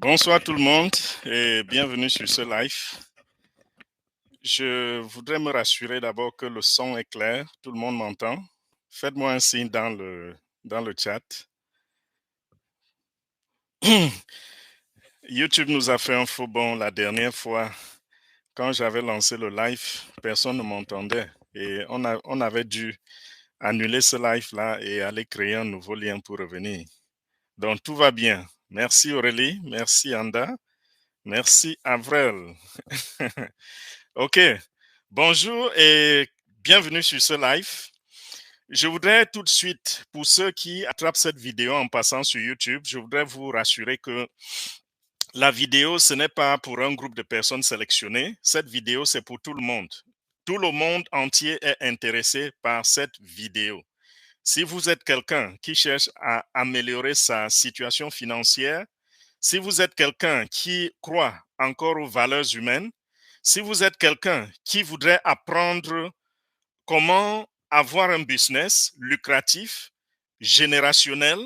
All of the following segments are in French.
Bonsoir tout le monde et bienvenue sur ce live. Je voudrais me rassurer d'abord que le son est clair, tout le monde m'entend. Faites-moi un signe dans le chat. YouTube nous a fait un faux bond la dernière fois. Quand j'avais lancé le live, personne ne m'entendait et on avait dû annuler ce live-là et aller créer un nouveau lien pour revenir. Donc tout va bien. Merci Aurélie, merci Anda, merci Avril. Ok. Bonjour et bienvenue sur ce live. Je voudrais tout de suite, pour ceux qui attrapent cette vidéo en passant sur YouTube, je voudrais vous rassurer que la vidéo, ce n'est pas pour un groupe de personnes sélectionnées. Cette vidéo, c'est pour tout le monde. Tout le monde entier est intéressé par cette vidéo. Si vous êtes quelqu'un qui cherche à améliorer sa situation financière, si vous êtes quelqu'un qui croit encore aux valeurs humaines, si vous êtes quelqu'un qui voudrait apprendre comment avoir un business lucratif, générationnel,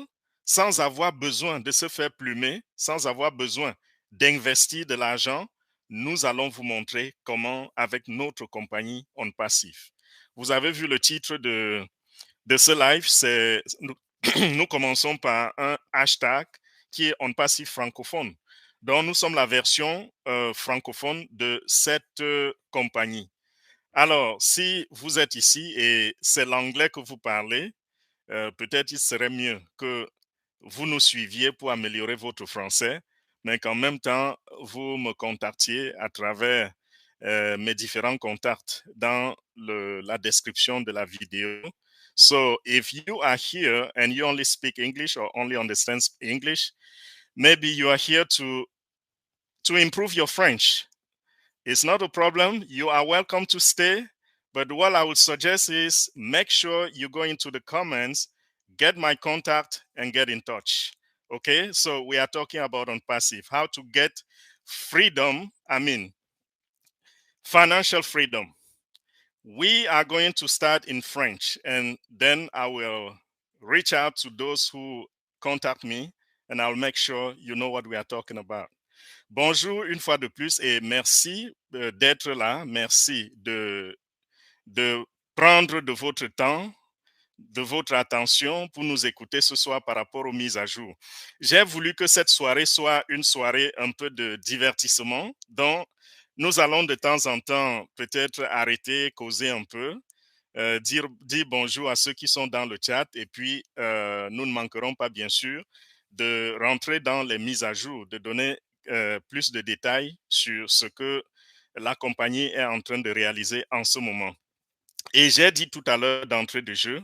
sans avoir besoin de se faire plumer, sans avoir besoin d'investir de l'argent, nous allons vous montrer comment, avec notre compagnie On Passif. Vous avez vu le titre de ce live, nous commençons par un hashtag qui est On Passif francophone. Donc, nous sommes la version francophone de cette compagnie. Alors, si vous êtes ici et c'est l'anglais que vous parlez, peut-être il serait mieux que vous nous suiviez pour améliorer votre français, mais qu'en même temps, vous me contactiez à travers mes différents contacts dans la description de la vidéo. So, if you are here and you only speak English or only understand English, maybe you are here to improve your French. It's not a problem. You are welcome to stay. But what I would suggest is make sure you go into the comments, get my contact, and get in touch. Okay, so we are talking about On Passive, how to get freedom, financial freedom. We are going to start in French, and then I will reach out to those who contact me, and I'll make sure you know what we are talking about. Bonjour une fois de plus et merci d'être là. Merci de prendre de votre temps, de votre attention pour nous écouter ce soir par rapport aux mises à jour. J'ai voulu que cette soirée soit une soirée un peu de divertissement. Donc, nous allons de temps en temps peut-être arrêter, causer un peu, dire bonjour à ceux qui sont dans le chat et puis nous ne manquerons pas bien sûr de rentrer dans les mises à jour, de donner plus de détails sur ce que la compagnie est en train de réaliser en ce moment. Et j'ai dit tout à l'heure d'entrée de jeu,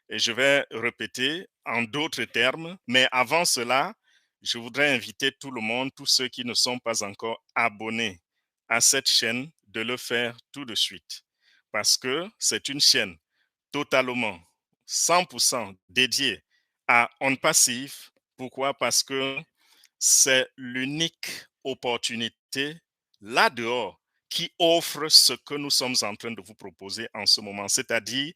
et je vais répéter en d'autres termes, mais avant cela, je voudrais inviter tout le monde, tous ceux qui ne sont pas encore abonnés à cette chaîne, de le faire tout de suite. Parce que c'est une chaîne totalement 100% dédiée à On Passif. Pourquoi? Parce que c'est l'unique opportunité là dehors qui offre ce que nous sommes en train de vous proposer en ce moment, c'est-à-dire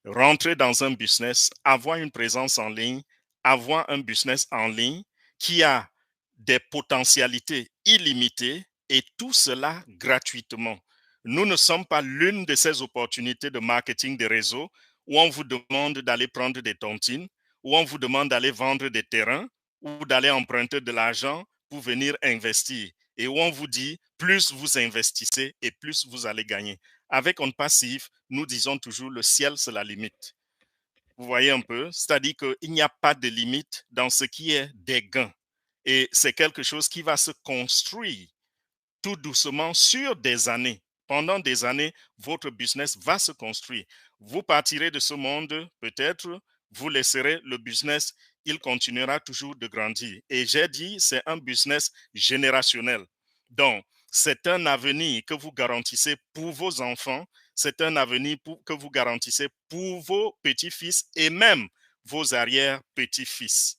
rentrer dans un business, avoir une présence en ligne, avoir un business en ligne qui a des potentialités illimitées et tout cela gratuitement. Nous ne sommes pas l'une de ces opportunités de marketing des réseaux où on vous demande d'aller prendre des tontines, où on vous demande d'aller vendre des terrains ou d'aller emprunter de l'argent pour venir investir et où on vous dit plus vous investissez et plus vous allez gagner. Avec On Passif, nous disons toujours le ciel, c'est la limite. Vous voyez un peu, c'est-à-dire qu'il n'y a pas de limite dans ce qui est des gains. Et c'est quelque chose qui va se construire tout doucement sur des années. Pendant des années, votre business va se construire. Vous partirez de ce monde, peut-être, vous laisserez le business, il continuera toujours de grandir. Et j'ai dit, c'est un business générationnel. Donc, c'est un avenir que vous garantissez pour vos enfants, c'est un avenir que vous garantissez pour vos petits-fils et même vos arrière-petits-fils.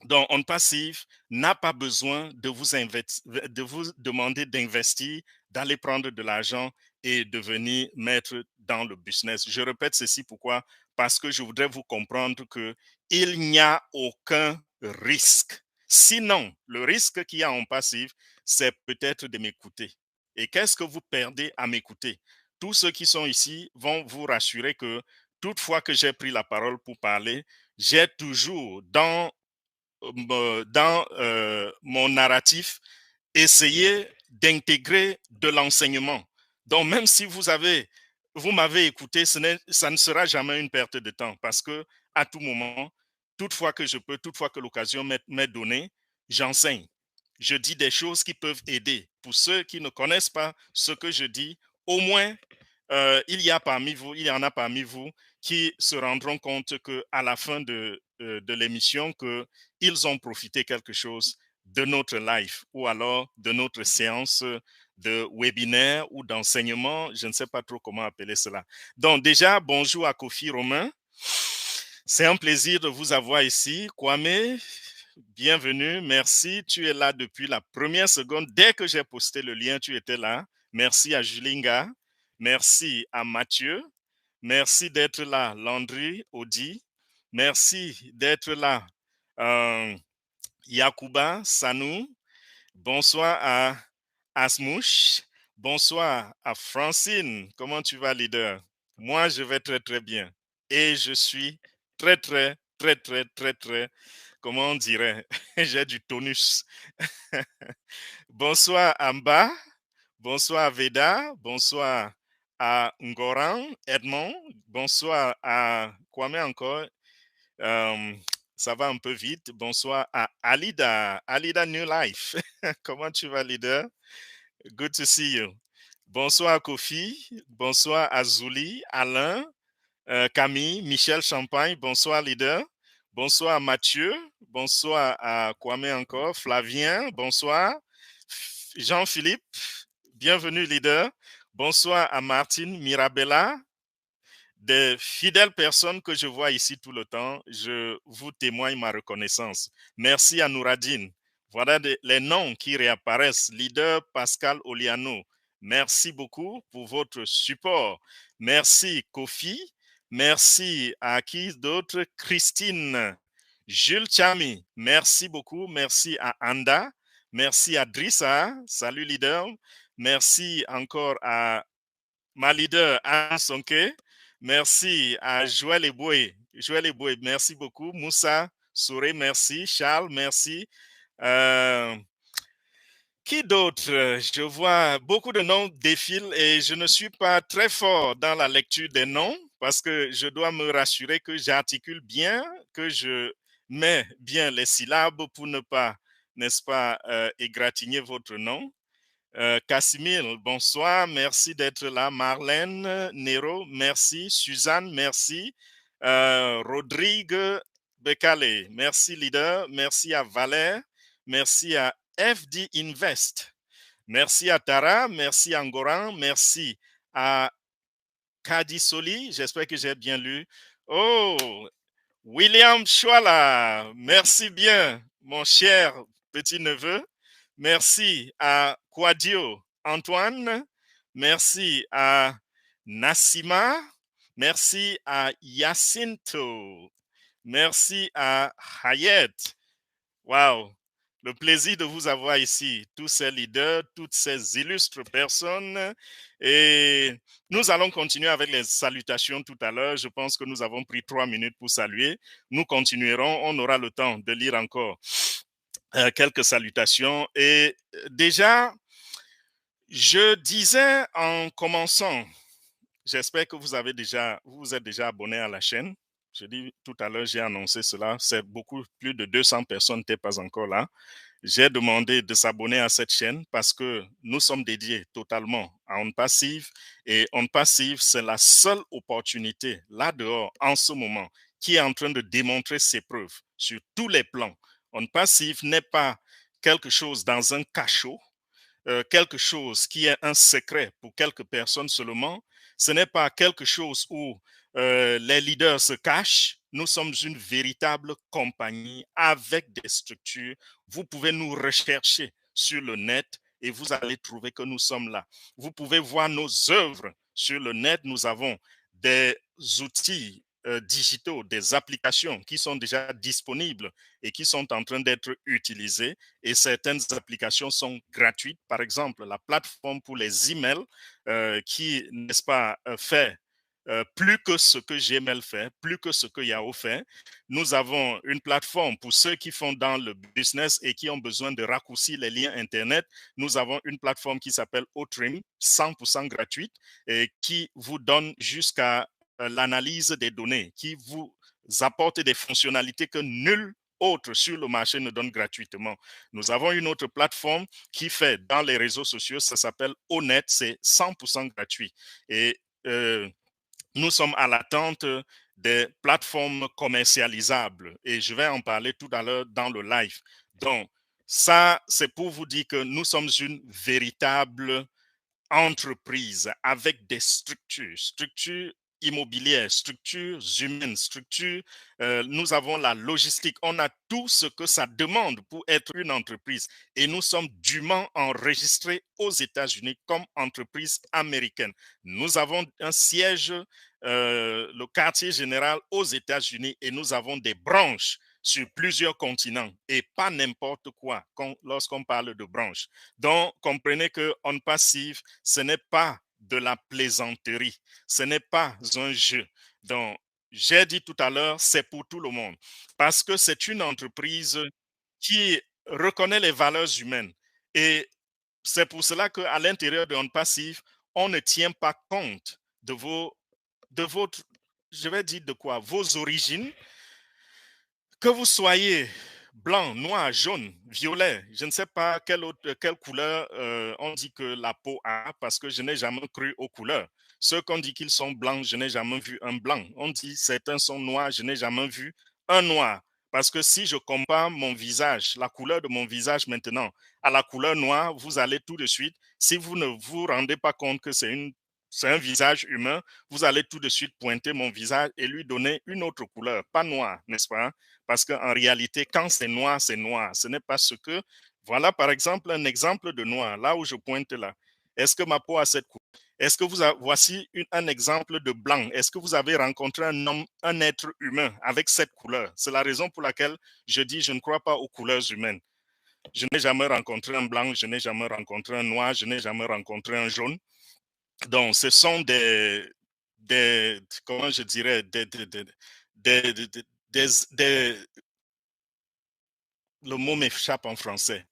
Donc, On Passif n'a pas besoin de vous demander d'investir, d'aller prendre de l'argent et de venir mettre dans le business. Je répète ceci pourquoi? Parce que je voudrais vous comprendre qu'il n'y a aucun risque. Sinon, le risque qu'il y a en passif, c'est peut-être de m'écouter. Et qu'est-ce que vous perdez à m'écouter? Tous ceux qui sont ici vont vous rassurer que toutefois que j'ai pris la parole pour parler, j'ai toujours dans mon narratif essayé d'intégrer de l'enseignement. Donc, même si vous m'avez écouté, ça ne sera jamais une perte de temps parce que à tout moment, toutefois que je peux, toutefois que l'occasion m'est donnée, j'enseigne. Je dis des choses qui peuvent aider. Pour ceux qui ne connaissent pas ce que je dis, au moins, il y en a parmi vous qui se rendront compte qu'à la fin de l'émission, qu'ils ont profité quelque chose de notre live ou alors de notre séance de webinaire ou d'enseignement, je ne sais pas trop comment appeler cela. Donc déjà, bonjour à Kofi Romain. C'est un plaisir de vous avoir ici. Kwame, bienvenue, merci. Tu es là depuis la première seconde. Dès que j'ai posté le lien, tu étais là. Merci à Julinga. Merci à Mathieu. Merci d'être là, Landry, Audi. Merci d'être là, Yakuba, Sanou. Bonsoir à Asmouche. Bonsoir à Francine. Comment tu vas, leader? Moi, je vais très, très bien. Et je suis très, très, très, très, très, très, comment on dirait? J'ai du tonus. Bonsoir, Amba. Bonsoir, Veda. Bonsoir à Ngoran, Edmond. Bonsoir à Kwame encore. Euh, Ça va un peu vite. Bonsoir à Alida. Alida New Life. Comment tu vas, leader? Good to see you. Bonsoir à Kofi. Bonsoir à Zouli, Alain, Camille, Michel Champagne. Bonsoir, leader. Bonsoir à Mathieu. Bonsoir à Kwame encore. Flavien. Bonsoir. Jean-Philippe. Bienvenue, leader. Bonsoir à Martine Mirabella. Des fidèles personnes que je vois ici tout le temps, je vous témoigne ma reconnaissance. Merci à Nouradine. Voilà les noms qui réapparaissent. Leader Pascal Oliano, merci beaucoup pour votre support. Merci Kofi. Merci à qui d'autre? Christine. Jules Chami, merci beaucoup. Merci à Anda. Merci à Drissa. Salut leader. Merci encore à ma leader Anne Sonke. Merci à Joël Eboué. Joël Eboué, merci beaucoup. Moussa Souré, merci. Charles, merci. Qui d'autre? Je vois beaucoup de noms défilent et je ne suis pas très fort dans la lecture des noms parce que je dois me rassurer que j'articule bien, que je mets bien les syllabes pour ne pas, n'est-ce pas, égratigner votre nom. Casimir, bonsoir, merci d'être là. Marlène Nero, merci. Suzanne, merci. Rodrigue Becale, merci leader. Merci à Valère. Merci à FD Invest. Merci à Tara, merci à Ngoran, merci à Kadisoli, j'espère que j'ai bien lu. Oh, William Chouala, merci bien, mon cher petit-neveu. Merci à Quadio Antoine. Merci à Nassima. Merci à Jacinto. Merci à Hayet. Wow. Le plaisir de vous avoir ici, tous ces leaders, toutes ces illustres personnes. Et nous allons continuer avec les salutations tout à l'heure. Je pense que nous avons pris 3 minutes pour saluer. Nous continuerons. On aura le temps de lire encore quelques salutations. Et déjà, je disais en commençant, j'espère que vous vous êtes déjà abonné à la chaîne. Je dis tout à l'heure, j'ai annoncé cela. C'est beaucoup plus de 200 personnes n'étaient pas encore là. J'ai demandé de s'abonner à cette chaîne parce que nous sommes dédiés totalement à On Passive. Et On Passive, c'est la seule opportunité là dehors, en ce moment, qui est en train de démontrer ses preuves sur tous les plans. On Passive n'est pas quelque chose dans un cachot, quelque chose qui est un secret pour quelques personnes seulement. Ce n'est pas quelque chose où les leaders se cachent. Nous sommes une véritable compagnie avec des structures. Vous pouvez nous rechercher sur le net et vous allez trouver que nous sommes là. Vous pouvez voir nos œuvres sur le net. Nous avons des outils digitaux, des applications qui sont déjà disponibles et qui sont en train d'être utilisées. Et certaines applications sont gratuites. Par exemple, la plateforme pour les emails qui, n'est-ce pas, fait plus que ce que Gmail fait, plus que ce que Yahoo fait. Nous avons une plateforme pour ceux qui font dans le business et qui ont besoin de raccourcir les liens Internet. Nous avons une plateforme qui s'appelle Otrim, 100% gratuite, et qui vous donne jusqu'à l'analyse des données, qui vous apporte des fonctionnalités que nul autre sur le marché ne donne gratuitement. Nous avons une autre plateforme qui fait dans les réseaux sociaux, ça s'appelle Onet, c'est 100% gratuit. Et nous sommes à l'attente des plateformes commercialisables et je vais en parler tout à l'heure dans le live. Donc, ça, c'est pour vous dire que nous sommes une véritable entreprise avec des structures immobilières, structures humaines, nous avons la logistique, on a tout ce que ça demande pour être une entreprise et nous sommes dûment enregistrés aux États-Unis comme entreprise américaine. Nous avons un siège, le quartier général aux États-Unis et nous avons des branches sur plusieurs continents et pas n'importe quoi lorsqu'on parle de branches. Donc, comprenez que On Passive, ce n'est pas de la plaisanterie, ce n'est pas un jeu. Donc, j'ai dit tout à l'heure, c'est pour tout le monde parce que c'est une entreprise qui reconnaît les valeurs humaines. Et c'est pour cela qu'à l'intérieur de On Passive, on ne tient pas compte de votre, je vais dire de quoi, vos origines, que vous soyez blanc, noir, jaune, violet, je ne sais pas quelle couleur on dit que la peau a, parce que je n'ai jamais cru aux couleurs. Ceux qu'on dit qu'ils sont blancs, je n'ai jamais vu un blanc. On dit certains sont noirs, je n'ai jamais vu un noir. Parce que si je compare mon visage, la couleur de mon visage maintenant, à la couleur noire, vous allez tout de suite, si vous ne vous rendez pas compte que c'est un visage humain, vous allez tout de suite pointer mon visage et lui donner une autre couleur, pas noir, n'est-ce pas? Parce qu'en réalité, quand c'est noir, c'est noir. Ce n'est pas ce que... Voilà, par exemple, un exemple de noir, là où je pointe là. Est-ce que ma peau a cette couleur? Est-ce que voici un exemple de blanc? Est-ce que vous avez rencontré un homme, un être humain avec cette couleur? C'est la raison pour laquelle je dis je ne crois pas aux couleurs humaines. Je n'ai jamais rencontré un blanc, je n'ai jamais rencontré un noir, je n'ai jamais rencontré un jaune. Donc, ce sont comment je dirais, des le mot m'échappe en français.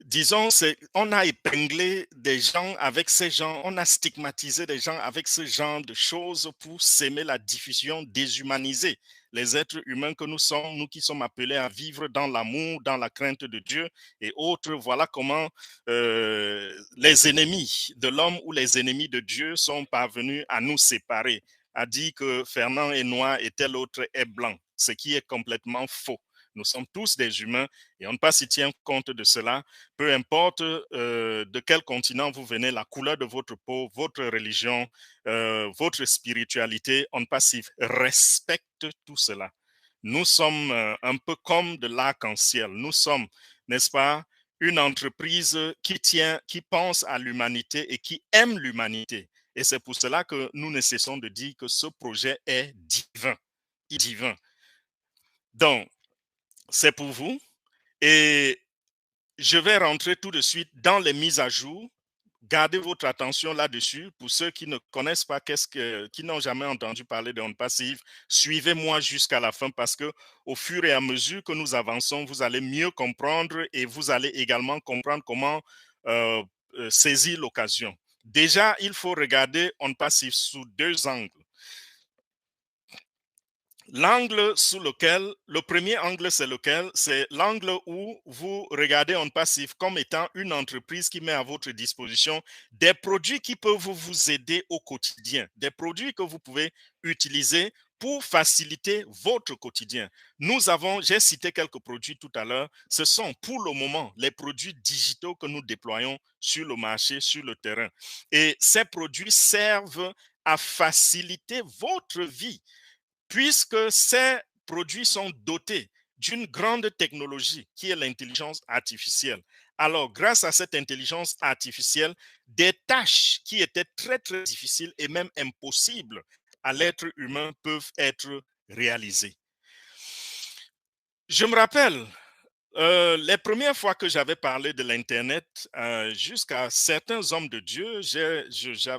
Disons, on a épinglé des gens avec ces gens, on a stigmatisé des gens avec ce genre de choses pour s'aimer la diffusion, déshumaniser les êtres humains que nous sommes, nous qui sommes appelés à vivre dans l'amour, dans la crainte de Dieu et autres. Voilà comment les ennemis de l'homme ou les ennemis de Dieu sont parvenus à nous séparer, à dire que Fernand est noir et tel autre est blanc, ce qui est complètement faux. Nous sommes tous des humains et on ne pas s'y tient compte de cela. Peu importe de quel continent vous venez, la couleur de votre peau, votre religion, votre spiritualité, on ne pas s'y respecte tout cela. Nous sommes un peu comme de l'arc-en-ciel. Nous sommes, n'est-ce pas, une entreprise qui pense à l'humanité et qui aime l'humanité. Et c'est pour cela que nous ne cessons de dire que ce projet est divin. Divin. Donc, c'est pour vous. Et je vais rentrer tout de suite dans les mises à jour. Gardez votre attention là-dessus. Pour ceux qui ne connaissent pas, qui n'ont jamais entendu parler de On Passive, suivez-moi jusqu'à la fin parce que au fur et à mesure que nous avançons, vous allez mieux comprendre et vous allez également comprendre comment saisir l'occasion. Déjà, il faut regarder On Passive sous deux angles. L'angle sous lequel, le premier angle, c'est lequel? C'est l'angle où vous regardez On Passive comme étant une entreprise qui met à votre disposition des produits qui peuvent vous aider au quotidien, des produits que vous pouvez utiliser pour faciliter votre quotidien. J'ai cité quelques produits tout à l'heure. Ce sont pour le moment les produits digitaux que nous déployons sur le marché, sur le terrain. Et ces produits servent à faciliter votre vie puisque ces produits sont dotés d'une grande technologie qui est l'intelligence artificielle. Alors, grâce à cette intelligence artificielle, des tâches qui étaient très, très difficiles et même impossibles à l'être humain peuvent être réaliser. Je me rappelle, les premières fois que j'avais parlé de l'Internet, jusqu'à certains hommes de Dieu,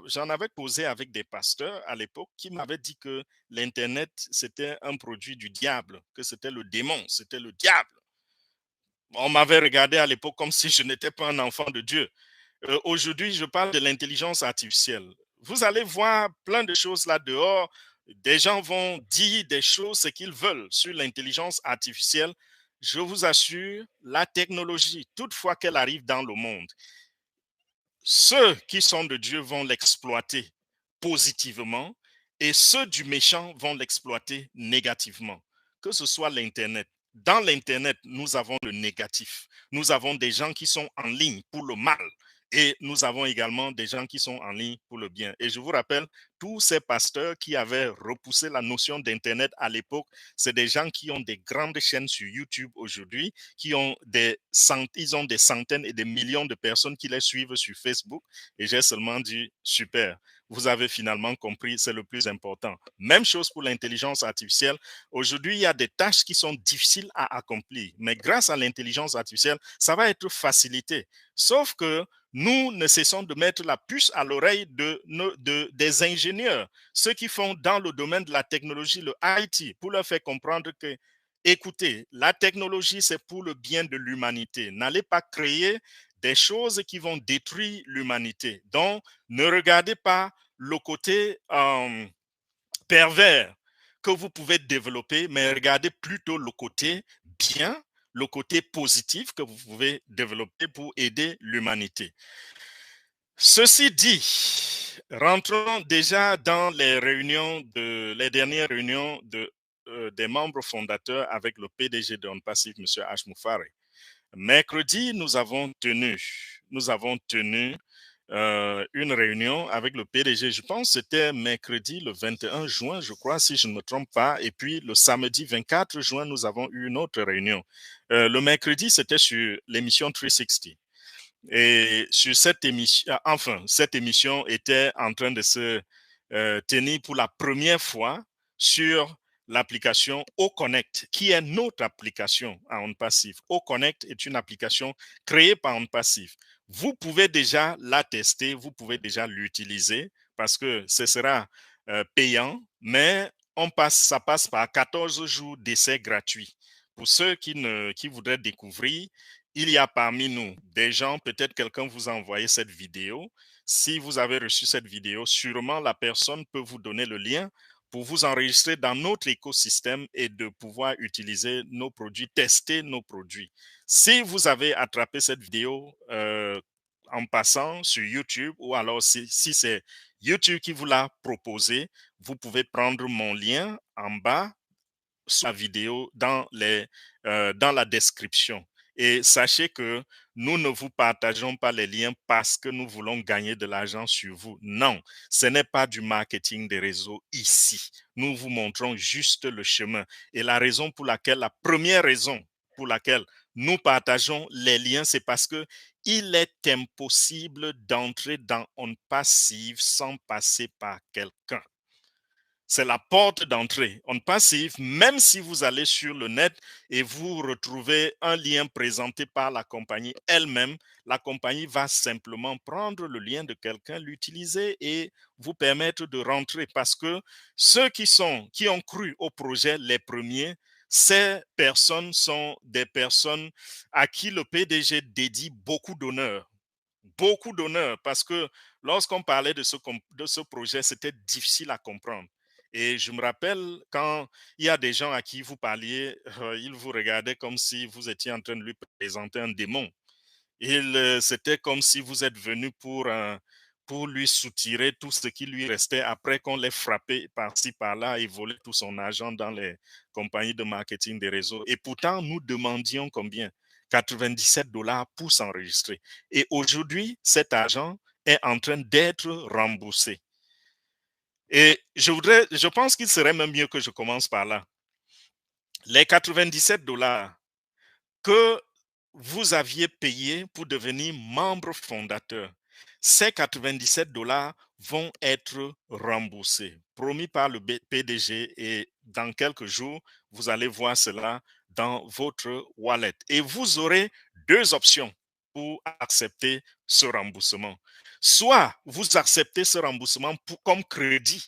j'en avais causé avec des pasteurs à l'époque qui m'avaient dit que l'Internet, c'était un produit du diable, que c'était le démon, c'était le diable. On m'avait regardé à l'époque comme si je n'étais pas un enfant de Dieu. Aujourd'hui, je parle de l'intelligence artificielle. Vous allez voir plein de choses là dehors. Des gens vont dire des choses, ce qu'ils veulent sur l'intelligence artificielle. Je vous assure, la technologie, toutefois qu'elle arrive dans le monde, ceux qui sont de Dieu vont l'exploiter positivement et ceux du méchant vont l'exploiter négativement, que ce soit l'Internet. Dans l'Internet, nous avons le négatif. Nous avons des gens qui sont en ligne pour le mal et nous avons également des gens qui sont en ligne pour le bien. Et je vous rappelle, tous ces pasteurs qui avaient repoussé la notion d'Internet à l'époque, c'est des gens qui ont des grandes chaînes sur YouTube aujourd'hui, ils ont des centaines et des millions de personnes qui les suivent sur Facebook. Et j'ai seulement dit, super, vous avez finalement compris, c'est le plus important. Même chose pour l'intelligence artificielle. Aujourd'hui, il y a des tâches qui sont difficiles à accomplir, mais grâce à l'intelligence artificielle, ça va être facilité. Sauf que nous ne cessons de mettre la puce à l'oreille des ingénieurs, ceux qui font dans le domaine de la technologie, le IT, pour leur faire comprendre que, écoutez, la technologie, c'est pour le bien de l'humanité. N'allez pas créer des choses qui vont détruire l'humanité. Donc, ne regardez pas le côté pervers que vous pouvez développer, mais regardez plutôt le côté bien, le côté positif que vous pouvez développer pour aider l'humanité. Ceci dit, rentrons déjà dans les dernières réunions des membres fondateurs avec le PDG de OnPassive, M. H. Moufare. Mercredi, nous avons tenu une réunion avec le PDG. Je pense que c'était mercredi le 21 juin, je crois, si je ne me trompe pas. Et puis le samedi 24 juin, nous avons eu une autre réunion. Le mercredi, c'était sur l'émission 360. Et sur cette émission, cette émission était en train de se tenir pour la première fois sur l'application OConnect, qui est notre application à OnPassive. OConnect est une application créée par OnPassive. Vous pouvez déjà la tester, vous pouvez déjà l'utiliser parce que ce sera payant, mais ça passe par 14 jours d'essai gratuit. Pour ceux qui voudraient découvrir, il y a parmi nous des gens, peut-être quelqu'un vous a envoyé cette vidéo. Si vous avez reçu cette vidéo, sûrement la personne peut vous donner le lien pour vous enregistrer dans notre écosystème et de pouvoir utiliser nos produits, tester nos produits. Si vous avez attrapé cette vidéo en passant sur YouTube ou alors si c'est YouTube qui vous l'a proposé, vous pouvez prendre mon lien en bas sous la vidéo dans la description. Et sachez que nous ne vous partageons pas les liens parce que nous voulons gagner de l'argent sur vous. Non, ce n'est pas du marketing des réseaux ici. Nous vous montrons juste le chemin. Et la première raison pour laquelle nous partageons les liens, c'est parce que il est impossible d'entrer dans OnPassive sans passer par quelqu'un. C'est la porte d'entrée. OnPassive, même si vous allez sur le net et vous retrouvez un lien présenté par la compagnie elle-même, la compagnie va simplement prendre le lien de quelqu'un, l'utiliser et vous permettre de rentrer. Parce que ceux qui ont cru au projet les premiers, ces personnes sont des personnes à qui le PDG dédie beaucoup d'honneur. Beaucoup d'honneur parce que lorsqu'on parlait de ce projet, c'était difficile à comprendre. Et je me rappelle quand il y a des gens à qui vous parliez, ils vous regardaient comme si vous étiez en train de lui présenter un démon. C'était comme si vous êtes venu pour lui soutirer tout ce qui lui restait après qu'on l'ait frappé par-ci, par-là et volé tout son argent dans les compagnies de marketing des réseaux. Et pourtant, nous demandions combien? 97 dollars pour s'enregistrer. Et aujourd'hui, cet argent est en train d'être remboursé. Et je pense qu'il serait même mieux que je commence par là. Les 97 dollars que vous aviez payé pour devenir membre fondateur, ces 97 dollars vont être remboursés, promis par le PDG et dans quelques jours, vous allez voir cela dans votre wallet. Et vous aurez deux options pour accepter ce remboursement. Soit vous acceptez ce remboursement comme crédit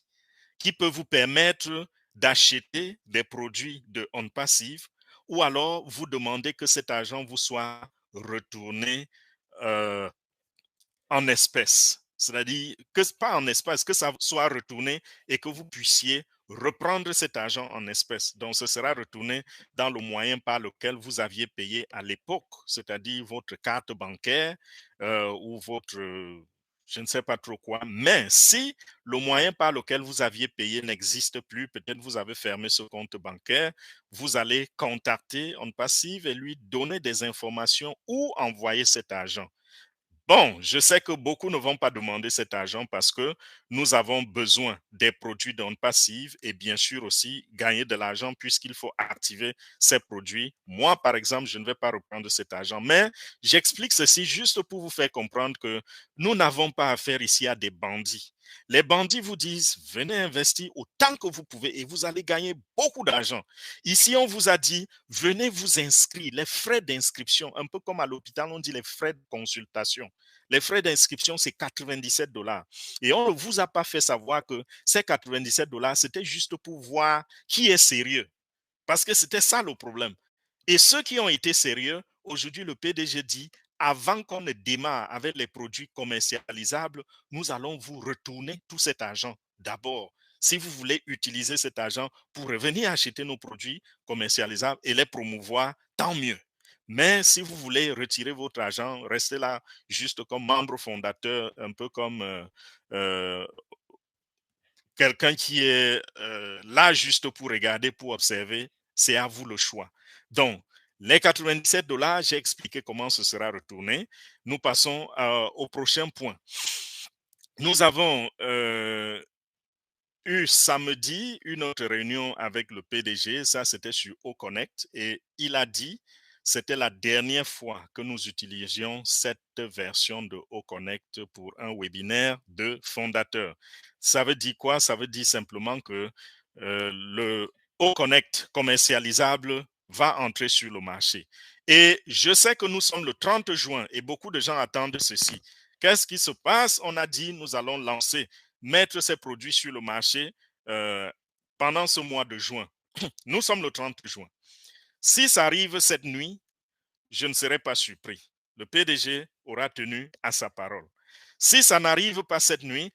qui peut vous permettre d'acheter des produits de On Passive, ou alors vous demandez que cet argent vous soit retourné euh, en espèces. C'est-à-dire que pas en espèces, que ça soit retourné et que vous puissiez reprendre cet argent en espèces. Donc, ce sera retourné dans le moyen par lequel vous aviez payé à l'époque, c'est-à-dire votre carte bancaire ou votre, je ne sais pas trop quoi. Mais si le moyen par lequel vous aviez payé n'existe plus, peut-être vous avez fermé ce compte bancaire, vous allez contacter On Passive et lui donner des informations où envoyer cet argent. Bon, je sais que beaucoup ne vont pas demander cet argent parce que nous avons besoin des produits d'On Passive et bien sûr aussi gagner de l'argent puisqu'il faut activer ces produits. Moi, par exemple, je ne vais pas reprendre cet argent, mais j'explique ceci juste pour vous faire comprendre que nous n'avons pas affaire ici à des bandits. Les bandits vous disent, venez investir autant que vous pouvez et vous allez gagner beaucoup d'argent. Ici, on vous a dit, venez vous inscrire. Les frais d'inscription, un peu comme à l'hôpital, on dit les frais de consultation. Les frais d'inscription, c'est 97 $. Et on ne vous a pas fait savoir que ces 97 $, c'était juste pour voir qui est sérieux. Parce que c'était ça le problème. Et ceux qui ont été sérieux, aujourd'hui, le PDG dit, avant qu'on ne démarre avec les produits commercialisables, nous allons vous retourner tout cet argent d'abord. Si vous voulez utiliser cet argent pour revenir acheter nos produits commercialisables et les promouvoir, tant mieux. Mais si vous voulez retirer votre argent, restez là juste comme membre fondateur, un peu comme euh, quelqu'un qui est là juste pour regarder, pour observer, c'est à vous le choix. Donc, les 97 $, j'ai expliqué comment ce sera retourné. Nous passons au prochain point. Nous avons eu samedi une autre réunion avec le PDG, ça c'était sur OConnect, et il a dit c'était la dernière fois que nous utilisions cette version de OConnect pour un webinaire de fondateur. Ça veut dire quoi? Ça veut dire simplement que le OConnect commercialisable va entrer sur le marché. Et je sais que nous sommes le 30 juin et beaucoup de gens attendent ceci. Qu'est-ce qui se passe? On a dit nous allons lancer mettre ces produits sur le marché pendant ce mois de juin. Nous sommes le 30 juin. Si ça arrive cette nuit, je ne serai pas surpris. Le PDG aura tenu à sa parole. Si ça n'arrive pas cette nuit,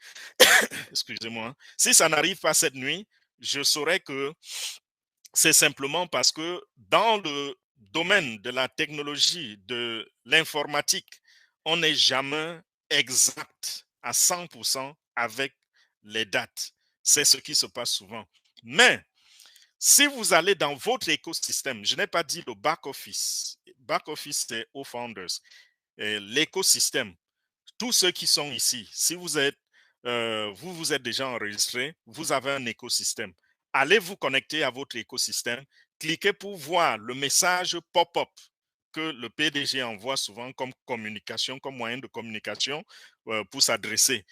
excusez-moi, si ça n'arrive pas cette nuit, je saurai que c'est simplement parce que dans le domaine de la technologie, de l'informatique, on n'est jamais exact à 100% avec les dates. C'est ce qui se passe souvent. Mais si vous allez dans votre écosystème, je n'ai pas dit le back-office. Back-office, c'est aux founders. L'écosystème, tous ceux qui sont ici, si vous êtes, vous êtes déjà enregistré, vous avez un écosystème. Allez vous connecter à votre écosystème, cliquez pour voir le message pop-up que le PDG envoie souvent comme communication, comme moyen de communication pour s'adresser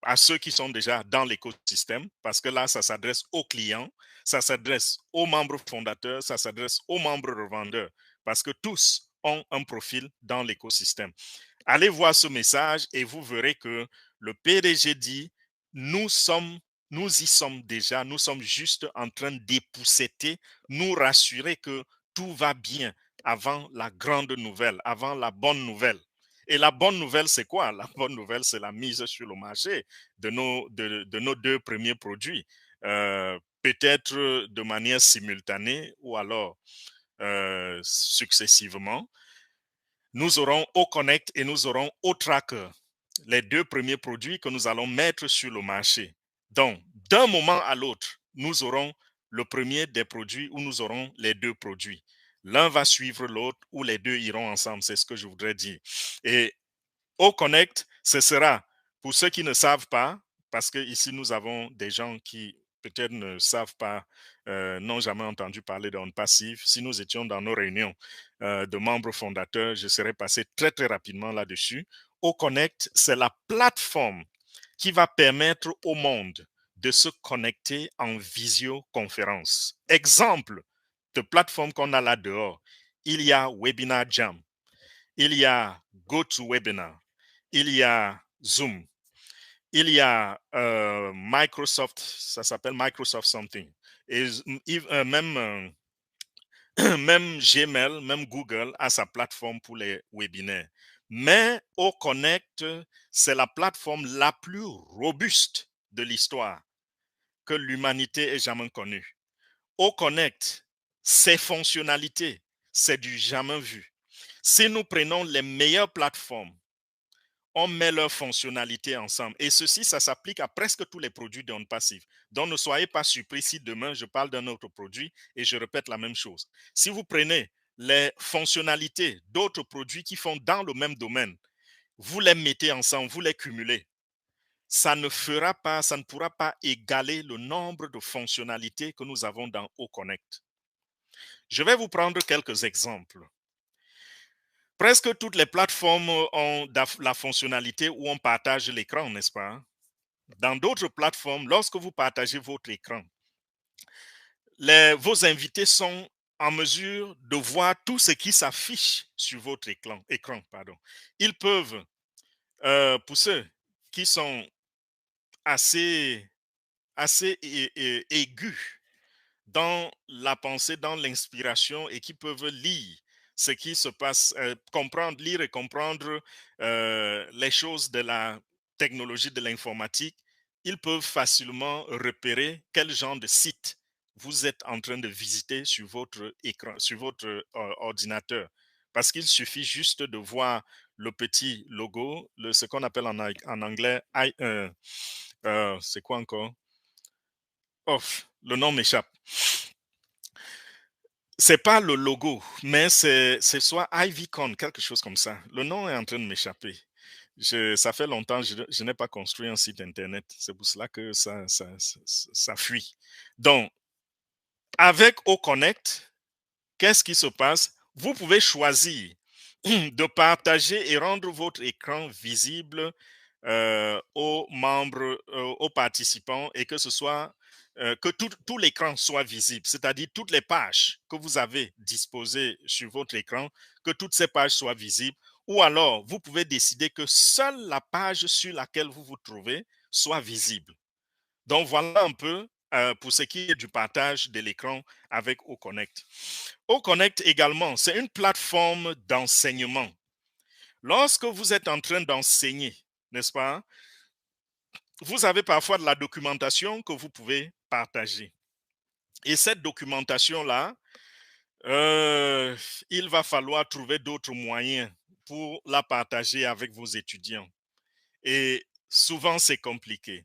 à ceux qui sont déjà dans l'écosystème, parce que là, ça s'adresse aux clients, ça s'adresse aux membres fondateurs, ça s'adresse aux membres revendeurs, parce que tous ont un profil dans l'écosystème. Allez voir ce message et vous verrez que le PDG dit, nous y sommes déjà, nous sommes juste en train d'épousseter, nous rassurer que tout va bien avant la grande nouvelle, avant la bonne nouvelle. Et la bonne nouvelle, c'est quoi? La bonne nouvelle, c'est la mise sur le marché de nos deux premiers produits. Peut-être de manière simultanée ou alors successivement. Nous aurons OConnect et nous aurons OTracker, les deux premiers produits que nous allons mettre sur le marché. Donc, d'un moment à l'autre, nous aurons le premier des produits où nous aurons les deux produits. L'un va suivre l'autre ou les deux iront ensemble, c'est ce que je voudrais dire. Et OConnect, ce sera, pour ceux qui ne savent pas, parce que ici nous avons des gens qui peut-être ne savent pas, n'ont jamais entendu parler d'On Passive. Si nous étions dans nos réunions de membres fondateurs, je serais passé très très rapidement là-dessus. OConnect, c'est la plateforme qui va permettre au monde de se connecter en visioconférence. Exemple de plateforme qu'on a là dehors. Il y a Webinar Jam, il y a GoToWebinar, il y a Zoom, il y a Microsoft, ça s'appelle Microsoft Something. Et même, même Gmail, même Google a sa plateforme pour les webinaires. Mais OConnect, c'est la plateforme la plus robuste de l'histoire que l'humanité ait jamais connue. OConnect, ses fonctionnalités, c'est du jamais vu. Si nous prenons les meilleures plateformes, on met leurs fonctionnalités ensemble. Et ceci, ça s'applique à presque tous les produits d'ondes passives. Donc, ne soyez pas surpris si demain, je parle d'un autre produit et je répète la même chose. Si vous prenez les fonctionnalités d'autres produits qui font dans le même domaine, vous les mettez ensemble, vous les cumulez, ça ne fera pas, ça ne pourra pas égaler le nombre de fonctionnalités que nous avons dans OConnect. Je vais vous prendre quelques exemples. Presque toutes les plateformes ont la fonctionnalité où on partage l'écran, n'est-ce pas? Dans d'autres plateformes, lorsque vous partagez votre écran, vos invités sont en mesure de voir tout ce qui s'affiche sur votre écran. Ils peuvent, pour ceux qui sont assez aigus dans la pensée, dans l'inspiration et qui peuvent lire ce qui se passe, lire et comprendre les choses de la technologie de l'informatique, ils peuvent facilement repérer quel genre de site vous êtes en train de visiter sur votre écran, sur votre ordinateur. Parce qu'il suffit juste de voir le petit logo, ce qu'on appelle en anglais, c'est quoi encore? Oh, le nom m'échappe. C'est pas le logo, mais c'est soit Ivicon, quelque chose comme ça. Le nom est en train de m'échapper. Ça fait longtemps que je n'ai pas construit un site internet. C'est pour cela que ça fuit. Donc, avec OConnect, qu'est-ce qui se passe? Vous pouvez choisir de partager et rendre votre écran visible aux membres, aux participants et que ce soit que tout l'écran soit visible, c'est-à-dire toutes les pages que vous avez disposées sur votre écran, que toutes ces pages soient visibles, ou alors vous pouvez décider que seule la page sur laquelle vous vous trouvez soit visible. Donc voilà un peu pour ce qui est du partage de l'écran avec OConnect. OConnect également, c'est une plateforme d'enseignement. Lorsque vous êtes en train d'enseigner, n'est-ce pas, vous avez parfois de la documentation que vous pouvez partager. Et cette documentation-là, il va falloir trouver d'autres moyens pour la partager avec vos étudiants. Et souvent, c'est compliqué.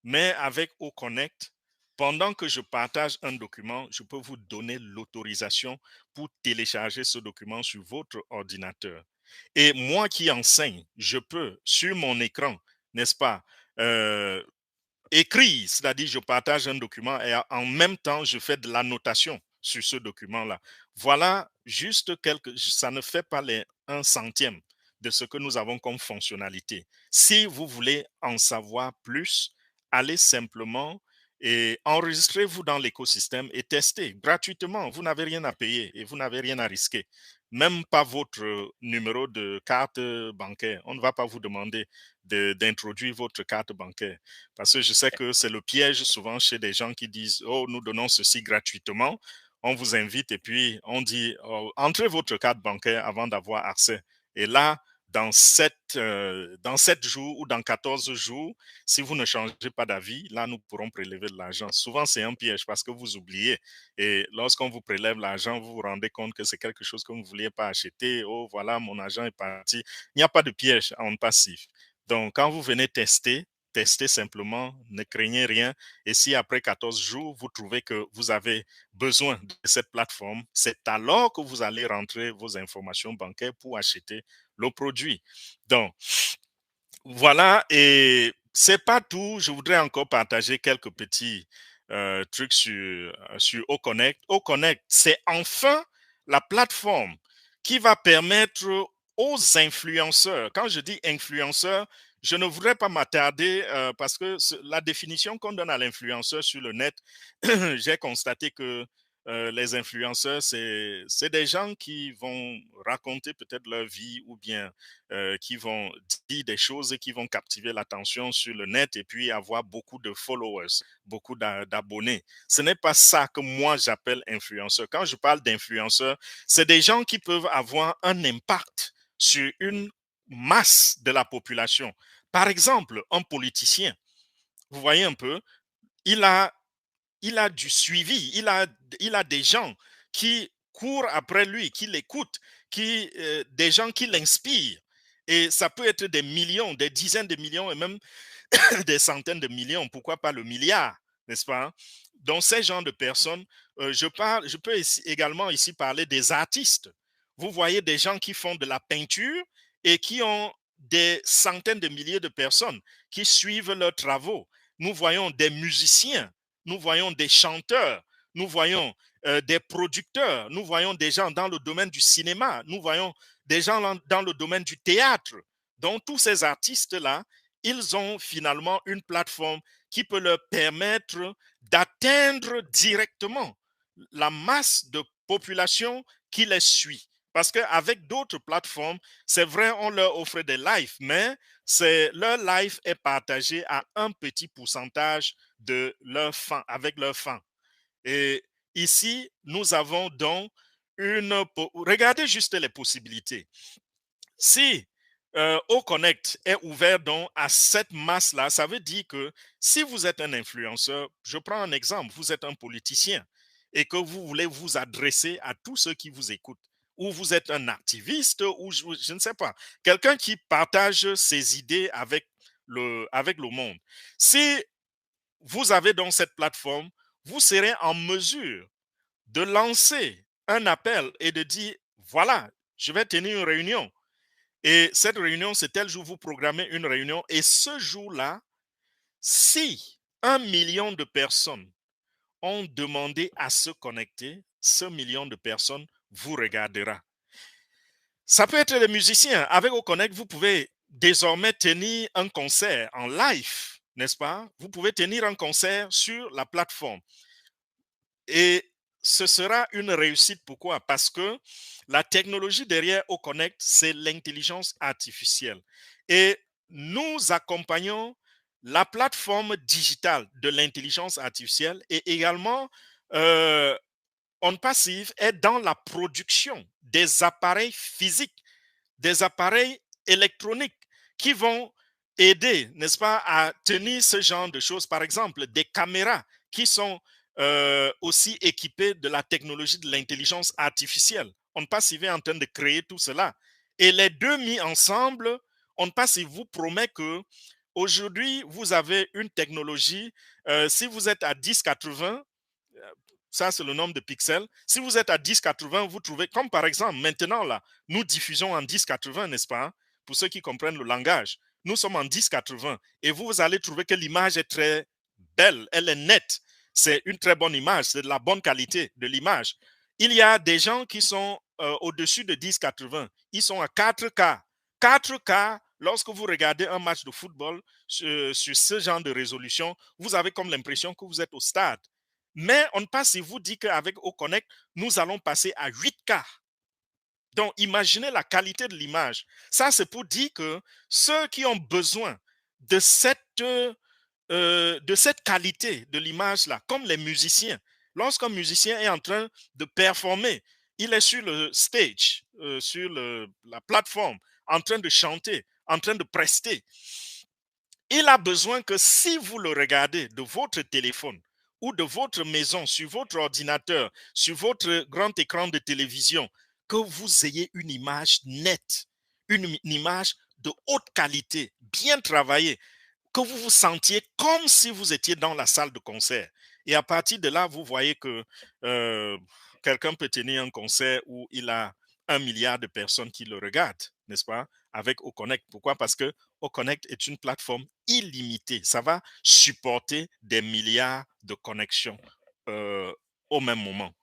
Mais avec OConnect, pendant que je partage un document, je peux vous donner l'autorisation pour télécharger ce document sur votre ordinateur. Et moi qui enseigne, je peux, sur mon écran, n'est-ce pas, écrire, c'est-à-dire je partage un document et en même temps, je fais de l'annotation sur ce document-là. Voilà juste ça ne fait pas un centième de ce que nous avons comme fonctionnalité. Si vous voulez en savoir plus, allez simplement et enregistrez-vous dans l'écosystème et testez gratuitement. Vous n'avez rien à payer et vous n'avez rien à risquer. Même pas votre numéro de carte bancaire. On ne va pas vous demander d'introduire votre carte bancaire. Parce que je sais que c'est le piège souvent chez des gens qui disent, oh, nous donnons ceci gratuitement. On vous invite et puis on dit, oh, entrez votre carte bancaire avant d'avoir accès. Et là, dans 7 jours ou dans 14 jours, si vous ne changez pas d'avis, là, nous pourrons prélever de l'argent. Souvent, c'est un piège parce que vous oubliez. Et lorsqu'on vous prélève l'argent, vous vous rendez compte que c'est quelque chose que vous ne vouliez pas acheter. Oh, voilà, mon argent est parti. Il n'y a pas de piège en passif. Donc, quand vous venez testez simplement, ne craignez rien. Et si après 14 jours, vous trouvez que vous avez besoin de cette plateforme, c'est alors que vous allez rentrer vos informations bancaires pour acheter le produit. Donc, voilà, et c'est pas tout. Je voudrais encore partager quelques petits trucs sur OConnect. OConnect, c'est enfin la plateforme qui va permettre aux influenceurs, quand je dis influenceurs, je ne voudrais pas m'attarder parce que la définition qu'on donne à l'influenceur sur le net, j'ai constaté que les influenceurs, c'est des gens qui vont raconter peut-être leur vie ou bien qui vont dire des choses et qui vont captiver l'attention sur le net et puis avoir beaucoup de followers, beaucoup d'abonnés. Ce n'est pas ça que moi j'appelle influenceur. Quand je parle d'influenceur, c'est des gens qui peuvent avoir un impact sur une masse de la population. Par exemple, un politicien, vous voyez un peu, il a, il a du suivi, il a des gens qui courent après lui, qui l'écoutent, des gens qui l'inspirent. Et ça peut être des millions, des dizaines de millions et même des centaines de millions, pourquoi pas le milliard, n'est-ce pas? Donc, ces genres de personnes, je peux également ici parler des artistes. Vous voyez des gens qui font de la peinture et qui ont des centaines de milliers de personnes qui suivent leurs travaux. Nous voyons des musiciens, nous voyons des chanteurs, nous voyons des producteurs, nous voyons des gens dans le domaine du cinéma, nous voyons des gens dans le domaine du théâtre. Donc, tous ces artistes-là, ils ont finalement une plateforme qui peut leur permettre d'atteindre directement la masse de population qui les suit. Parce qu'avec d'autres plateformes, c'est vrai, on leur offre des lives, mais leur live est partagé à un petit pourcentage de leurs fans, avec leurs fans. Et ici, nous avons donc regardez juste les possibilités. Si Connect est ouvert donc à cette masse-là, ça veut dire que si vous êtes un influenceur, je prends un exemple, vous êtes un politicien et que vous voulez vous adresser à tous ceux qui vous écoutent, ou vous êtes un activiste, ou je ne sais pas, quelqu'un qui partage ses idées avec le monde. Si vous avez donc cette plateforme, vous serez en mesure de lancer un appel et de dire, voilà, je vais tenir une réunion. Et cette réunion, c'est tel jour, vous programmez une réunion. Et ce jour-là, si 1 million de personnes ont demandé à se connecter, ce million de personnes vous regardera. Ça peut être les musiciens. Avec Oconnect, vous pouvez désormais tenir un concert en live, n'est-ce pas? Vous pouvez tenir un concert sur la plateforme. Et ce sera une réussite. Pourquoi? Parce que la technologie derrière Oconnect, c'est l'intelligence artificielle. Et nous accompagnons la plateforme digitale de l'intelligence artificielle et également On Passive est dans la production des appareils physiques, des appareils électroniques qui vont aider, n'est-ce pas, à tenir ce genre de choses. Par exemple, des caméras qui sont aussi équipées de la technologie de l'intelligence artificielle. On Passive est en train de créer tout cela. Et les deux mis ensemble, On Passive vous promet que aujourd'hui, vous avez une technologie, si vous êtes à 1080, ça, c'est le nombre de pixels. Si vous êtes à 1080, vous trouvez, comme par exemple, maintenant, là, nous diffusons en 1080, n'est-ce pas? Pour ceux qui comprennent le langage. Nous sommes en 1080 et vous allez trouver que l'image est très belle, elle est nette. C'est une très bonne image, c'est de la bonne qualité de l'image. Il y a des gens qui sont au-dessus de 1080. Ils sont à 4K. 4K, lorsque vous regardez un match de football sur ce genre de résolution, vous avez comme l'impression que vous êtes au stade. Mais On passe, il vous dit qu'avec Oconnect, nous allons passer à 8K. Donc, imaginez la qualité de l'image. Ça, c'est pour dire que ceux qui ont besoin de cette qualité de l'image-là, comme les musiciens, lorsqu'un musicien est en train de performer, il est sur le stage, sur la plateforme, en train de chanter, en train de prester. Il a besoin que si vous le regardez de votre téléphone ou de votre maison, sur votre ordinateur, sur votre grand écran de télévision, que vous ayez une image nette, une image de haute qualité, bien travaillée, que vous vous sentiez comme si vous étiez dans la salle de concert. Et à partir de là, vous voyez que quelqu'un peut tenir un concert où il a 1 milliard de personnes qui le regardent, n'est-ce pas, avec Oconnect. Pourquoi? Parce que Oconnect est une plateforme illimitée. Ça va supporter des milliards de connexions au même moment.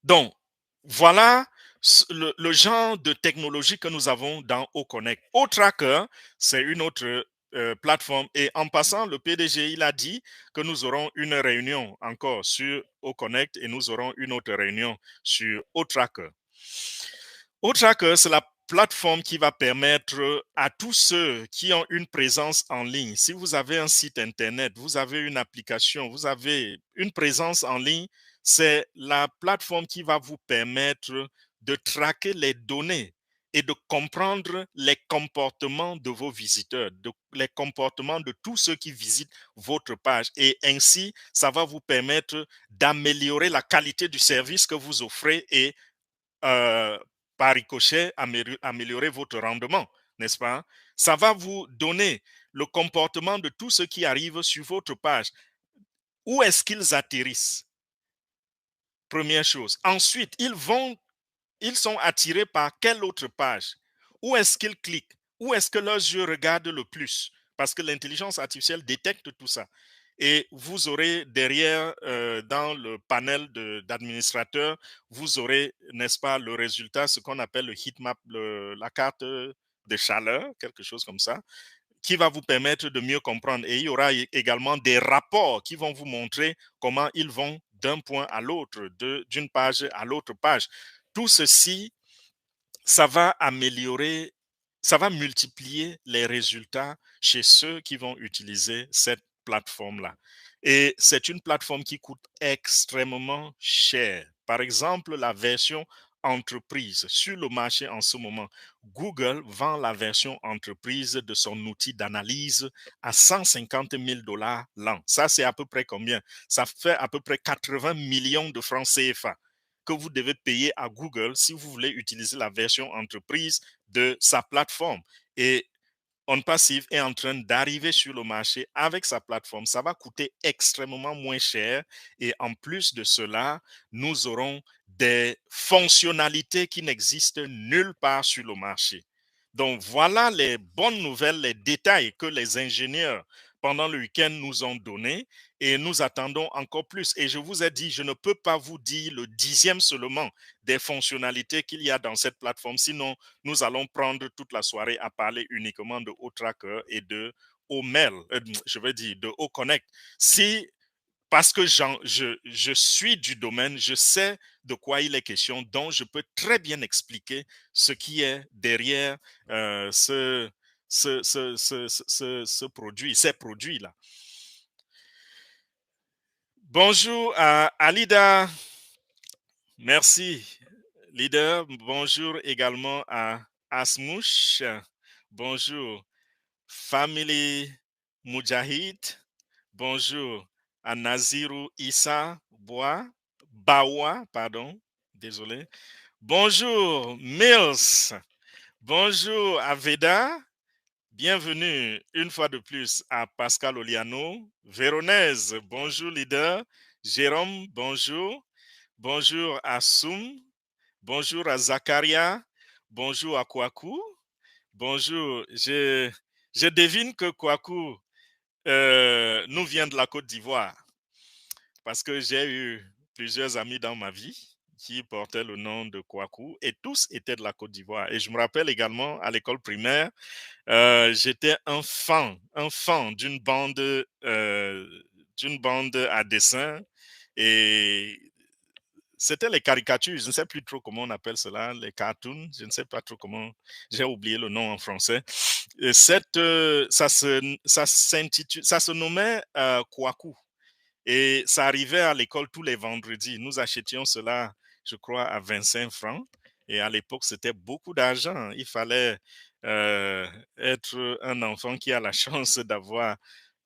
Donc, voilà le genre de technologie que nous avons dans OConnect. O-Tracker, c'est une autre plateforme. Et en passant, le PDG, il a dit que nous aurons une réunion encore sur OConnect et nous aurons une autre réunion sur O-Tracker. O-Tracker, c'est la plateforme qui va permettre à tous ceux qui ont une présence en ligne, si vous avez un site internet, vous avez une application, vous avez une présence en ligne, c'est la plateforme qui va vous permettre de traquer les données et de comprendre les comportements de vos visiteurs, les comportements de tous ceux qui visitent votre page. Et ainsi, ça va vous permettre d'améliorer la qualité du service que vous offrez et euh, par ricochet, améliorer votre rendement, n'est-ce pas? Ça va vous donner le comportement de tous ceux qui arrivent sur votre page. Où est-ce qu'ils atterrissent? Première chose. Ensuite, ils sont attirés par quelle autre page? Où est-ce qu'ils cliquent? Où est-ce que leurs yeux regardent le plus? Parce que l'intelligence artificielle détecte tout ça. Et vous aurez derrière, dans le panel d'administrateurs, vous aurez, n'est-ce pas, le résultat, ce qu'on appelle le heat map, la carte de chaleur, quelque chose comme ça, qui va vous permettre de mieux comprendre. Et il y aura également des rapports qui vont vous montrer comment ils vont d'un point à l'autre, d'une page à l'autre page. Tout ceci, ça va améliorer, ça va multiplier les résultats chez ceux qui vont utiliser cette plateforme-là. Et c'est une plateforme qui coûte extrêmement cher. Par exemple, la version entreprise sur le marché en ce moment, Google vend la version entreprise de son outil d'analyse à 150 000 $ l'an. Ça, c'est à peu près combien? Ça fait à peu près 80 millions de francs CFA que vous devez payer à Google si vous voulez utiliser la version entreprise de sa plateforme. Et OnPassive est en train d'arriver sur le marché avec sa plateforme. Ça va coûter extrêmement moins cher. Et en plus de cela, nous aurons des fonctionnalités qui n'existent nulle part sur le marché. Donc voilà les bonnes nouvelles, les détails que les ingénieurs pendant le week-end nous ont donnés et nous attendons encore plus. Et je vous ai dit, je ne peux pas vous dire le dixième seulement des fonctionnalités qu'il y a dans cette plateforme, sinon nous allons prendre toute la soirée à parler uniquement de O-Tracker et de O-Mail, je veux dire de O-Connect. Si parce que je suis du domaine, je sais de quoi il est question, donc je peux très bien expliquer ce qui est derrière ce produit, ces produits-là. Bonjour à Alida, merci. Leader, bonjour également à Asmouche, bonjour. Family Mujahid, bonjour à Naziru Issa Bawa, pardon, désolé. Bonjour Mills, bonjour à Veda, bienvenue une fois de plus à Pascal Oliano, Véronèse, bonjour leader, Jérôme, bonjour, bonjour à Soum, bonjour à Zakaria, bonjour à Kwaku, bonjour, je devine que Kwaku nous vient de la Côte d'Ivoire parce que j'ai eu plusieurs amis dans ma vie qui portaient le nom de Kwaku et tous étaient de la Côte d'Ivoire. Et je me rappelle également à l'école primaire, j'étais un fan d'une bande à dessin et c'était les caricatures, je ne sais plus trop comment on appelle cela, les cartoons, je ne sais pas trop comment, j'ai oublié le nom en français. Et ça se nommait Kwaku. Et ça arrivait à l'école tous les vendredis. Nous achetions cela, je crois, à 25 francs. Et à l'époque, c'était beaucoup d'argent. Il fallait être un enfant qui a la chance d'avoir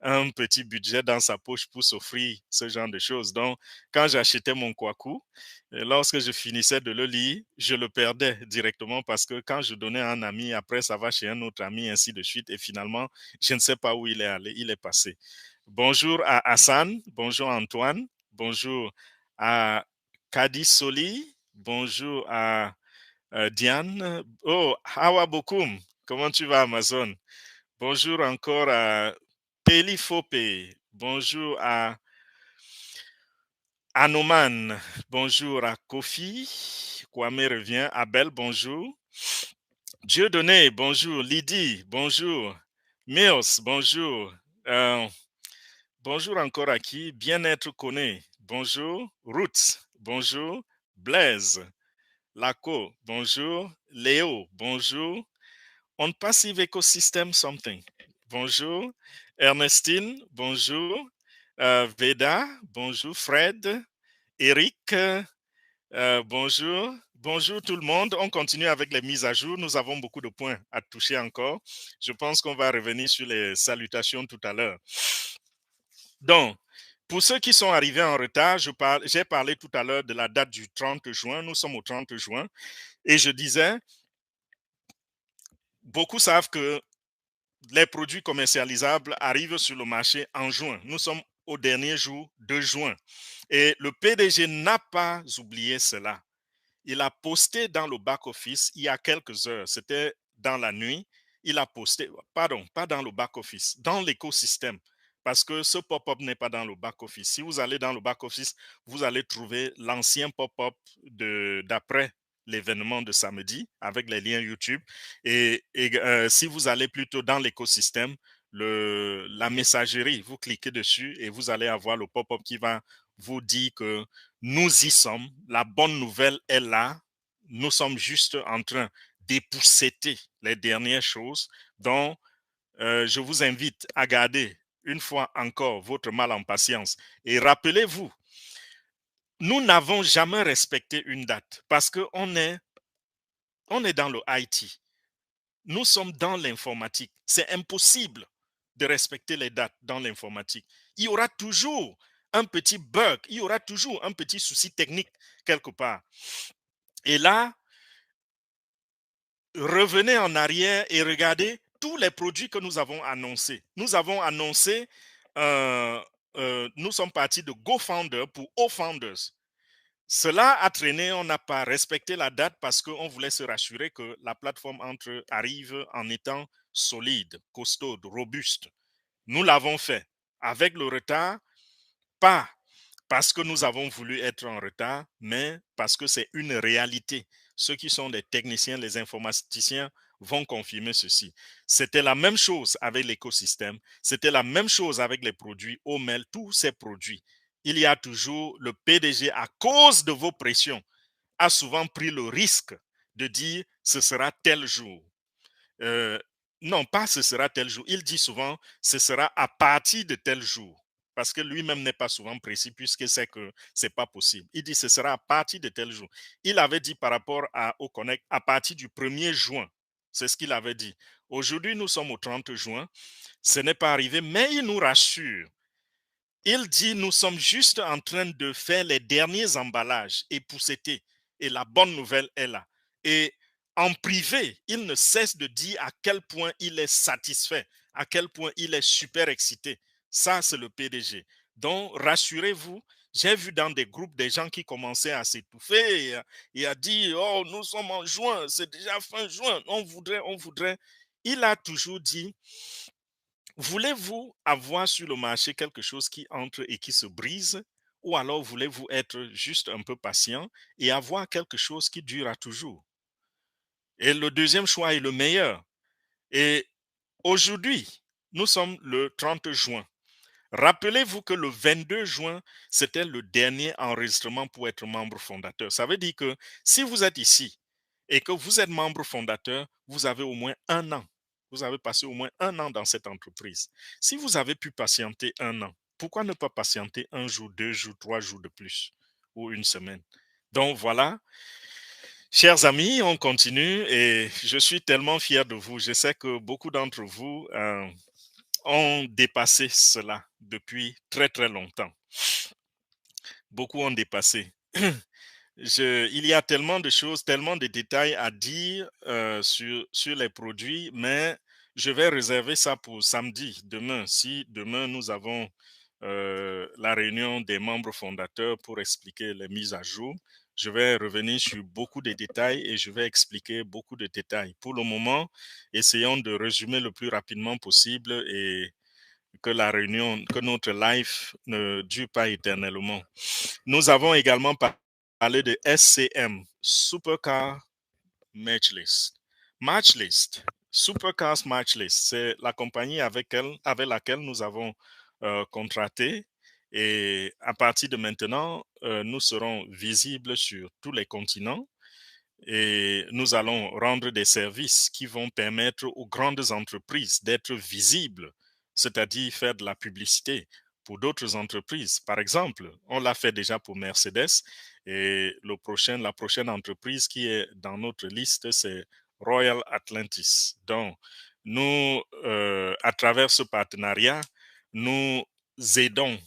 un petit budget dans sa poche pour s'offrir ce genre de choses. Donc, quand j'achetais mon kwaku, lorsque je finissais de le lire, je le perdais directement parce que quand je donnais à un ami, après ça va chez un autre ami, ainsi de suite. Et finalement, je ne sais pas où il est allé, il est passé. Bonjour à Hassan, bonjour à Antoine, bonjour à Kadi Soli, bonjour à Diane. Oh, Hawa Bokoum, comment tu vas Amazon? Bonjour encore à Peli Fope, bonjour à Anoman, bonjour à Kofi. Kwame revient. Abel, bonjour. Dieudonné, bonjour. Lydie, bonjour. Mills, bonjour. Euh, bonjour encore à qui? Bien-être connaît. Bonjour. Roots, bonjour. Blaise, Laco, bonjour. Léo, bonjour. On Passive Ecosystem Something, bonjour. Ernestine, bonjour. Veda, bonjour. Fred, Eric, bonjour. Bonjour tout le monde. On continue avec les mises à jour. Nous avons beaucoup de points à toucher encore. Je pense qu'on va revenir sur les salutations tout à l'heure. Donc, pour ceux qui sont arrivés en retard, j'ai parlé tout à l'heure de la date du 30 juin. Nous sommes au 30 juin. Et je disais, beaucoup savent que les produits commercialisables arrivent sur le marché en juin. Nous sommes au dernier jour de juin. Et le PDG n'a pas oublié cela. Il a posté dans le back-office il y a quelques heures, c'était dans la nuit, il a posté, pardon, pas dans le back-office, dans l'écosystème, parce que ce pop-up n'est pas dans le back-office. Si vous allez dans le back-office, vous allez trouver l'ancien pop-up d'après l'événement de samedi avec les liens YouTube. Et si vous allez plutôt dans l'écosystème, la messagerie, vous cliquez dessus et vous allez avoir le pop-up qui va vous dire que nous y sommes. La bonne nouvelle est là. Nous sommes juste en train d'épousseter les dernières choses. Donc, je vous invite à garder une fois encore votre mal en patience. Et rappelez-vous, nous n'avons jamais respecté une date parce qu'on est dans le IT. Nous sommes dans l'informatique. C'est impossible de respecter les dates dans l'informatique. Il y aura toujours un petit bug, il y aura toujours un petit souci technique quelque part. Et là, revenez en arrière et regardez tous les produits que nous avons annoncés. Nous avons annoncé, nous sommes partis de GoFounder pour O-Founders. Cela a traîné, on n'a pas respecté la date parce qu'on voulait se rassurer que la plateforme arrive en étant solide, costaud, robuste. Nous l'avons fait avec le retard, pas parce que nous avons voulu être en retard, mais parce que c'est une réalité. Ceux qui sont des techniciens, les informaticiens vont confirmer ceci. C'était la même chose avec l'écosystème, c'était la même chose avec les produits OMEL, tous ces produits. Il y a toujours le PDG, à cause de vos pressions, a souvent pris le risque de dire ce sera tel jour. Non, pas ce sera tel jour. Il dit souvent ce sera à partir de tel jour. Parce que lui-même n'est pas souvent précis puisque c'est que ce n'est pas possible. Il dit ce sera à partir de tel jour. Il avait dit par rapport au Connect à partir du 1er juin. C'est ce qu'il avait dit. Aujourd'hui, nous sommes au 30 juin. Ce n'est pas arrivé, mais il nous rassure. Il dit nous sommes juste en train de faire les derniers emballages et pousseter. Et la bonne nouvelle est là. Et en privé, il ne cesse de dire à quel point il est satisfait, à quel point il est super excité. Ça, c'est le PDG. Donc, rassurez-vous, j'ai vu dans des groupes des gens qui commençaient à s'étouffer et à dire, oh, nous sommes en juin, c'est déjà fin juin, on voudrait, on voudrait. Il a toujours dit, voulez-vous avoir sur le marché quelque chose qui entre et qui se brise, ou alors voulez-vous être juste un peu patient et avoir quelque chose qui durera toujours? Et le deuxième choix est le meilleur. Et aujourd'hui, nous sommes le 30 juin. Rappelez-vous que le 22 juin, c'était le dernier enregistrement pour être membre fondateur. Ça veut dire que si vous êtes ici et que vous êtes membre fondateur, vous avez au moins un an. Vous avez passé au moins un an dans cette entreprise. Si vous avez pu patienter un an, pourquoi ne pas patienter un jour, 2 jours, 3 jours de plus ou une semaine? Donc voilà, chers amis, on continue et je suis tellement fier de vous. Je sais que beaucoup d'entre vous ont dépassé cela depuis très très longtemps. Beaucoup ont dépassé. Il y a tellement de choses, tellement de détails à dire sur les produits, mais je vais réserver ça pour samedi, demain. Si demain nous avons la réunion des membres fondateurs pour expliquer les mises à jour, je vais revenir sur beaucoup de détails et je vais expliquer beaucoup de détails. Pour le moment, essayons de résumer le plus rapidement possible et que la réunion, que notre life ne dure pas éternellement. Nous avons également parlé de SCM, Supercar Match List. Match List, Supercars Match List, c'est la compagnie avec laquelle nous avons contracté. Et à partir de maintenant, nous serons visibles sur tous les continents et nous allons rendre des services qui vont permettre aux grandes entreprises d'être visibles, c'est-à-dire faire de la publicité pour d'autres entreprises. Par exemple, on l'a fait déjà pour Mercedes et la prochaine entreprise qui est dans notre liste, c'est Royal Atlantis. Donc, nous, à travers ce partenariat, nous aidons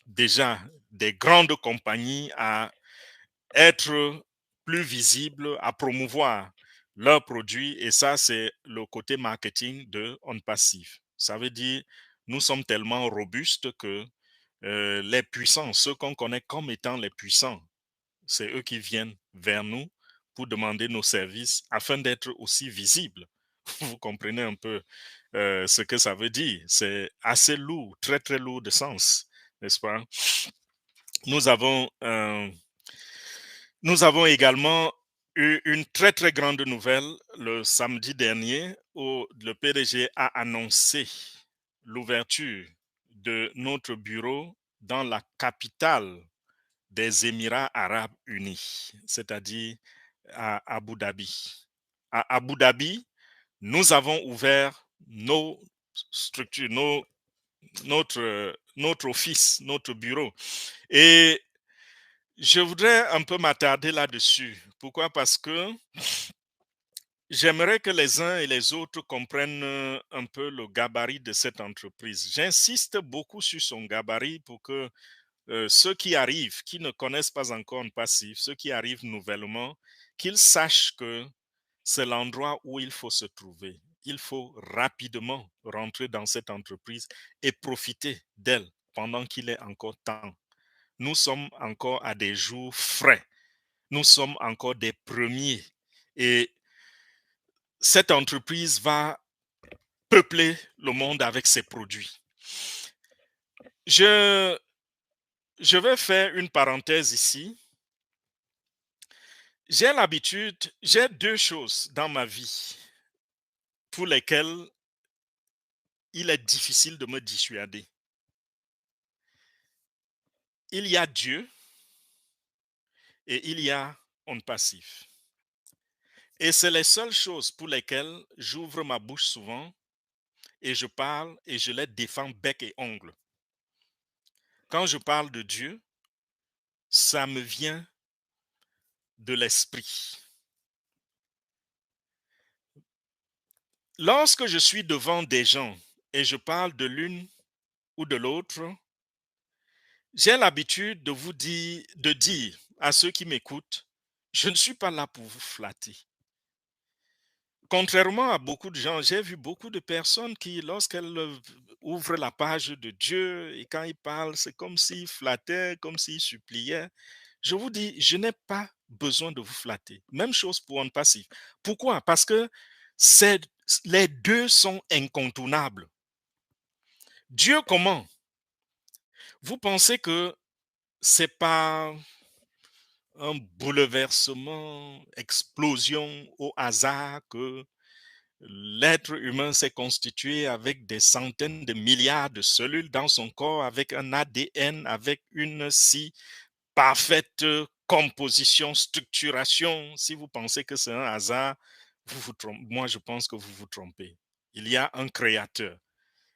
déjà des grandes compagnies à être plus visibles, à promouvoir leurs produits. Et ça, c'est le côté marketing de On Passive. Ça veut dire, nous sommes tellement robustes que les puissants, ceux qu'on connaît comme étant les puissants, c'est eux qui viennent vers nous pour demander nos services afin d'être aussi visibles. Vous comprenez un peu ce que ça veut dire. C'est assez lourd, très, très lourd de sens, n'est-ce pas? Nous avons Nous avons également eu une très, très grande nouvelle le samedi dernier où le PDG a annoncé l'ouverture de notre bureau dans la capitale des Émirats arabes unis, c'est-à-dire à Abu Dhabi. À Abu Dhabi, nous avons ouvert nos structures, notre office, notre bureau. Et je voudrais un peu m'attarder là-dessus. Pourquoi? Parce que j'aimerais que les uns et les autres comprennent un peu le gabarit de cette entreprise. J'insiste beaucoup sur son gabarit pour que ceux qui arrivent, qui ne connaissent pas encore un passif, ceux qui arrivent nouvellement, qu'ils sachent que c'est l'endroit où il faut se trouver. Il faut rapidement rentrer dans cette entreprise et profiter d'elle pendant qu'il est encore temps. Nous sommes encore à des jours frais. Nous sommes encore des premiers. Et cette entreprise va peupler le monde avec ses produits. Je vais faire une parenthèse ici. J'ai deux choses dans ma vie pour lesquelles il est difficile de me dissuader. Il y a Dieu et il y a On Passif. Et c'est les seules choses pour lesquelles j'ouvre ma bouche souvent et je parle et je les défends bec et ongle. Quand je parle de Dieu, ça me vient de l'esprit. Lorsque je suis devant des gens et je parle de l'une ou de l'autre, j'ai l'habitude de dire à ceux qui m'écoutent, je ne suis pas là pour vous flatter. Contrairement à beaucoup de gens, j'ai vu beaucoup de personnes qui, lorsqu'elles ouvrent la page de Dieu et quand ils parlent, c'est comme s'ils flattaient, comme s'ils suppliaient. Je vous dis, je n'ai pas besoin de vous flatter. Même chose pour un passif. Pourquoi? Parce que les deux sont incontournables. Dieu comment? Vous pensez que c'est pas un bouleversement, explosion au hasard que l'être humain s'est constitué avec des centaines de milliards de cellules dans son corps, avec un ADN, avec une si parfaite composition, structuration. Si vous pensez que c'est un hasard, vous vous trompez. Moi, je pense que vous vous trompez. Il y a un créateur.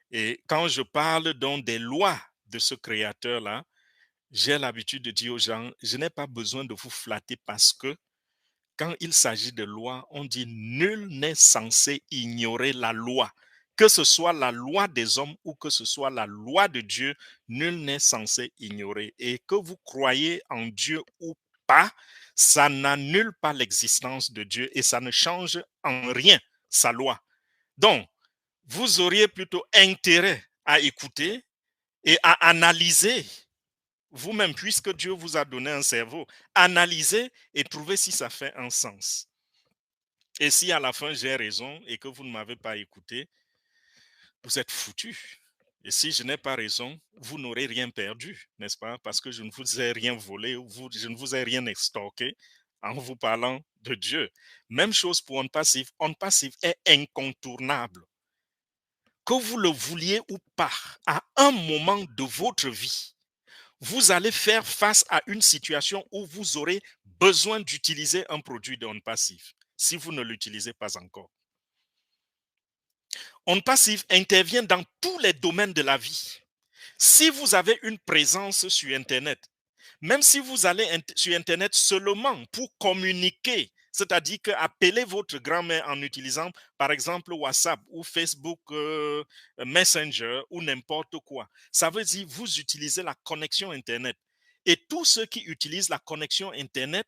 Et quand je parle donc des lois de ce créateur-là, j'ai l'habitude de dire aux gens, je n'ai pas besoin de vous flatter parce que quand il s'agit de loi, on dit nul n'est censé ignorer la loi. Que ce soit la loi des hommes ou que ce soit la loi de Dieu, nul n'est censé ignorer. Et que vous croyez en Dieu ou pas, ça n'annule pas l'existence de Dieu et ça ne change en rien sa loi. Donc, vous auriez plutôt intérêt à écouter et à analyser vous-même, puisque Dieu vous a donné un cerveau, analysez et trouvez si ça fait un sens. Et si à la fin j'ai raison et que vous ne m'avez pas écouté, vous êtes foutu. Et si je n'ai pas raison, vous n'aurez rien perdu, n'est-ce pas? Parce que je ne vous ai rien volé, je ne vous ai rien extorqué en vous parlant de Dieu. Même chose pour On Passive. On Passive est incontournable. Que vous le vouliez ou pas, à un moment de votre vie, vous allez faire face à une situation où vous aurez besoin d'utiliser un produit de On Passive, si vous ne l'utilisez pas encore. On Passive intervient dans tous les domaines de la vie. Si vous avez une présence sur Internet, même si vous allez sur Internet seulement pour communiquer, c'est-à-dire qu'appeler votre grand-mère en utilisant, par exemple, WhatsApp ou Facebook Messenger ou n'importe quoi, ça veut dire que vous utilisez la connexion Internet. Et tous ceux qui utilisent la connexion Internet,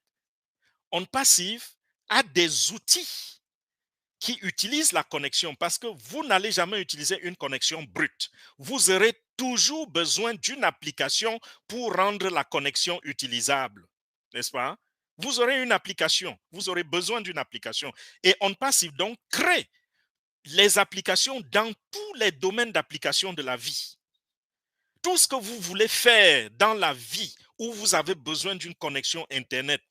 On Passive a des outils qui utilisent la connexion parce que vous n'allez jamais utiliser une connexion brute. Vous aurez toujours besoin d'une application pour rendre la connexion utilisable, n'est-ce pas? Vous aurez une application, vous aurez besoin d'une application. Et On Passive donc crée les applications dans tous les domaines d'application de la vie. Tout ce que vous voulez faire dans la vie où vous avez besoin d'une connexion Internet,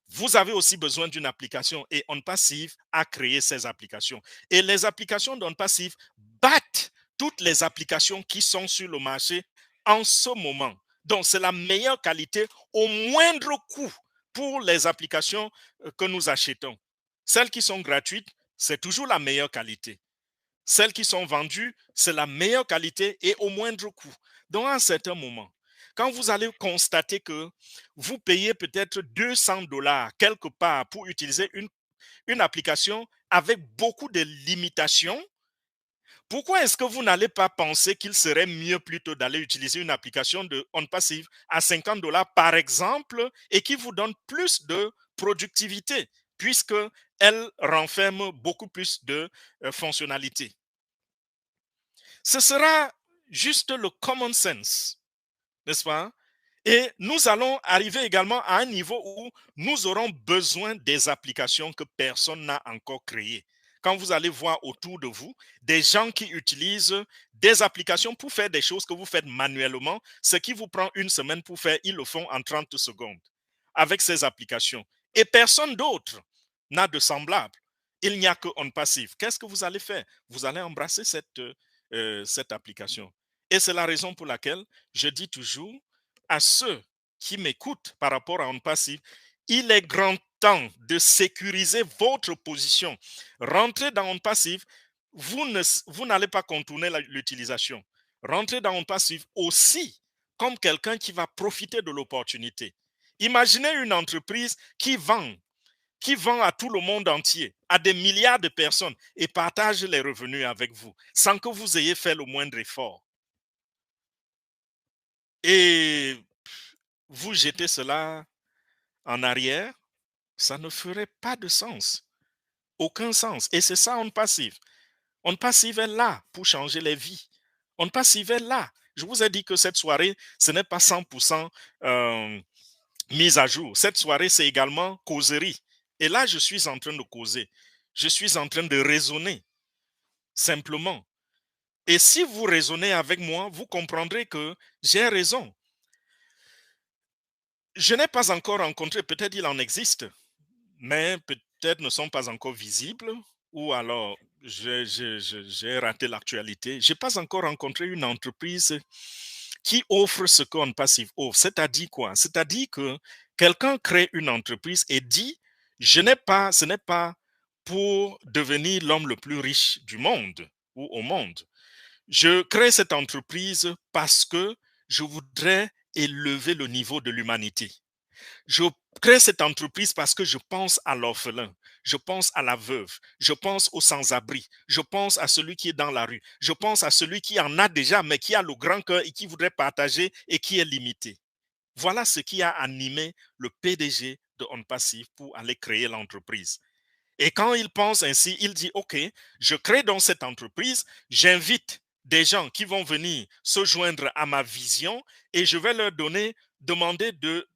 vous avez aussi besoin d'une application et On Passive a créé ces applications. Et les applications d'On Passive battent toutes les applications qui sont sur le marché en ce moment. Donc, c'est la meilleure qualité au moindre coût pour les applications que nous achetons. Celles qui sont gratuites, c'est toujours la meilleure qualité. Celles qui sont vendues, c'est la meilleure qualité et au moindre coût. Donc, à un certain moment, quand vous allez constater que vous payez peut-être 200 dollars quelque part pour utiliser une application avec beaucoup de limitations, pourquoi est-ce que vous n'allez pas penser qu'il serait mieux plutôt d'aller utiliser une application de On Passive à 50 dollars par exemple et qui vous donne plus de productivité puisque elle renferme beaucoup plus de fonctionnalités. Ce sera juste le common sense, n'est-ce pas? Et nous allons arriver également à un niveau où nous aurons besoin des applications que personne n'a encore créées. Quand vous allez voir autour de vous des gens qui utilisent des applications pour faire des choses que vous faites manuellement, ce qui vous prend une semaine pour faire, ils le font en 30 secondes avec ces applications. Et personne d'autre n'a de semblable. Il n'y a que On Passive. Qu'est-ce que vous allez faire? Vous allez embrasser cette application. Et c'est la raison pour laquelle je dis toujours à ceux qui m'écoutent par rapport à On Passive, il est grand temps de sécuriser votre position. Rentrez dans On Passive, vous n'allez pas contourner l'utilisation. Rentrez dans On Passive aussi comme quelqu'un qui va profiter de l'opportunité. Imaginez une entreprise qui vend à tout le monde entier, à des milliards de personnes et partage les revenus avec vous sans que vous ayez fait le moindre effort. Et vous jetez cela en arrière, ça ne ferait pas de sens. Aucun sens. Et c'est ça On Passive. On Passive est là pour changer les vies. On Passive est là. Je vous ai dit que cette soirée, ce n'est pas 100% mise à jour. Cette soirée, c'est également causerie. Et là, je suis en train de causer. Je suis en train de raisonner, simplement. Et si vous raisonnez avec moi, vous comprendrez que j'ai raison. Je n'ai pas encore rencontré, peut-être il en existe, mais peut-être ne sont pas encore visibles, ou alors j'ai raté l'actualité. Je n'ai pas encore rencontré une entreprise qui offre ce qu'on Passive offre. C'est-à-dire quoi? C'est-à-dire que quelqu'un crée une entreprise et dit, ce n'est pas pour devenir l'homme le plus riche du monde ou au monde. Je crée cette entreprise parce que je voudrais élever le niveau de l'humanité. Je crée cette entreprise parce que je pense à l'orphelin, je pense à la veuve, je pense aux sans-abri, je pense à celui qui est dans la rue, je pense à celui qui en a déjà, mais qui a le grand cœur et qui voudrait partager et qui est limité. Voilà ce qui a animé le PDG de On Passive pour aller créer l'entreprise. Et quand il pense ainsi, il dit, OK, je crée donc cette entreprise, j'invite des gens qui vont venir se joindre à ma vision et je vais leur demander de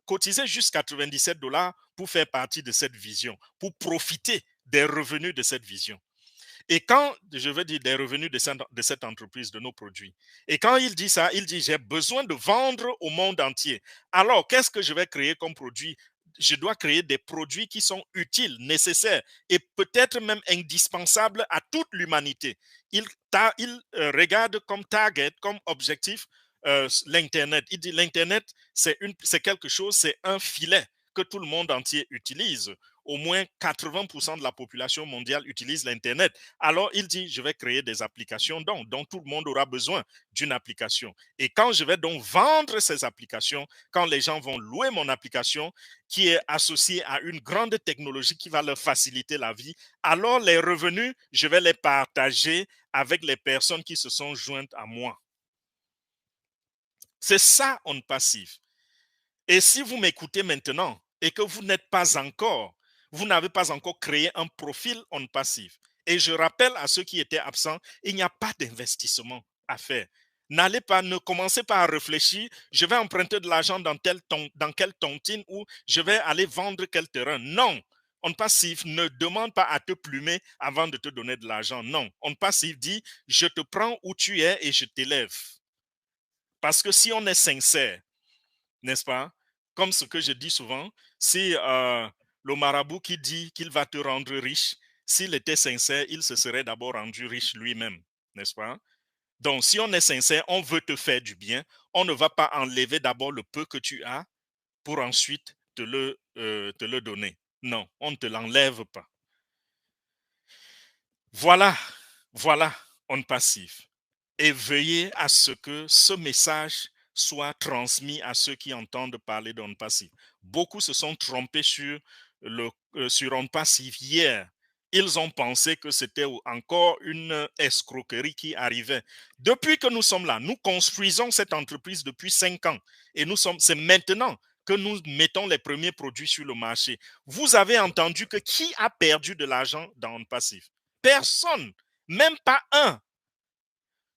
cotiser juste 97 dollars pour faire partie de cette vision, pour profiter des revenus de cette vision. Et quand, je veux dire, des revenus de cette entreprise, de nos produits. Et quand il dit ça, il dit, j'ai besoin de vendre au monde entier. Alors, qu'est-ce que je vais créer comme produit? Je dois créer des produits qui sont utiles, nécessaires et peut-être même indispensables à toute l'humanité. Il regarde comme target, comme objectif, l'Internet. Il dit l'Internet, c'est quelque chose, c'est un filet que tout le monde entier utilise. Au moins 80% de la population mondiale utilise l'Internet. Alors, il dit, je vais créer des applications dont tout le monde aura besoin d'une application. Et quand je vais donc vendre ces applications, quand les gens vont louer mon application, qui est associée à une grande technologie qui va leur faciliter la vie, alors les revenus, je vais les partager avec les personnes qui se sont jointes à moi. C'est ça, on passive. Et si vous m'écoutez maintenant et que vous n'êtes pas encore, vous n'avez pas encore créé un profil on passive. Et je rappelle à ceux qui étaient absents, il n'y a pas d'investissement à faire. N'allez pas, ne commencez pas à réfléchir, je vais emprunter de l'argent dans quelle tontine ou je vais aller vendre quel terrain. Non, on passive ne demande pas à te plumer avant de te donner de l'argent. Non, on passive dit, je te prends où tu es et je t'élève. Parce que si on est sincère, n'est-ce pas? Comme ce que je dis souvent, si le marabout qui dit qu'il va te rendre riche, s'il était sincère, il se serait d'abord rendu riche lui-même, n'est-ce pas? Donc, si on est sincère, on veut te faire du bien, on ne va pas enlever d'abord le peu que tu as pour ensuite te le donner. Non, on ne te l'enlève pas. Voilà, voilà, on passive. Et veuillez à ce que ce message soit transmis à ceux qui entendent parler d'on passive. Beaucoup se sont trompés sur on passive hier. Ils ont pensé que c'était encore une escroquerie qui arrivait. Depuis que nous sommes là, nous construisons cette entreprise depuis 5 ans. Et c'est maintenant que nous mettons les premiers produits sur le marché. Vous avez entendu que qui a perdu de l'argent dans On Passive? Personne, même pas un.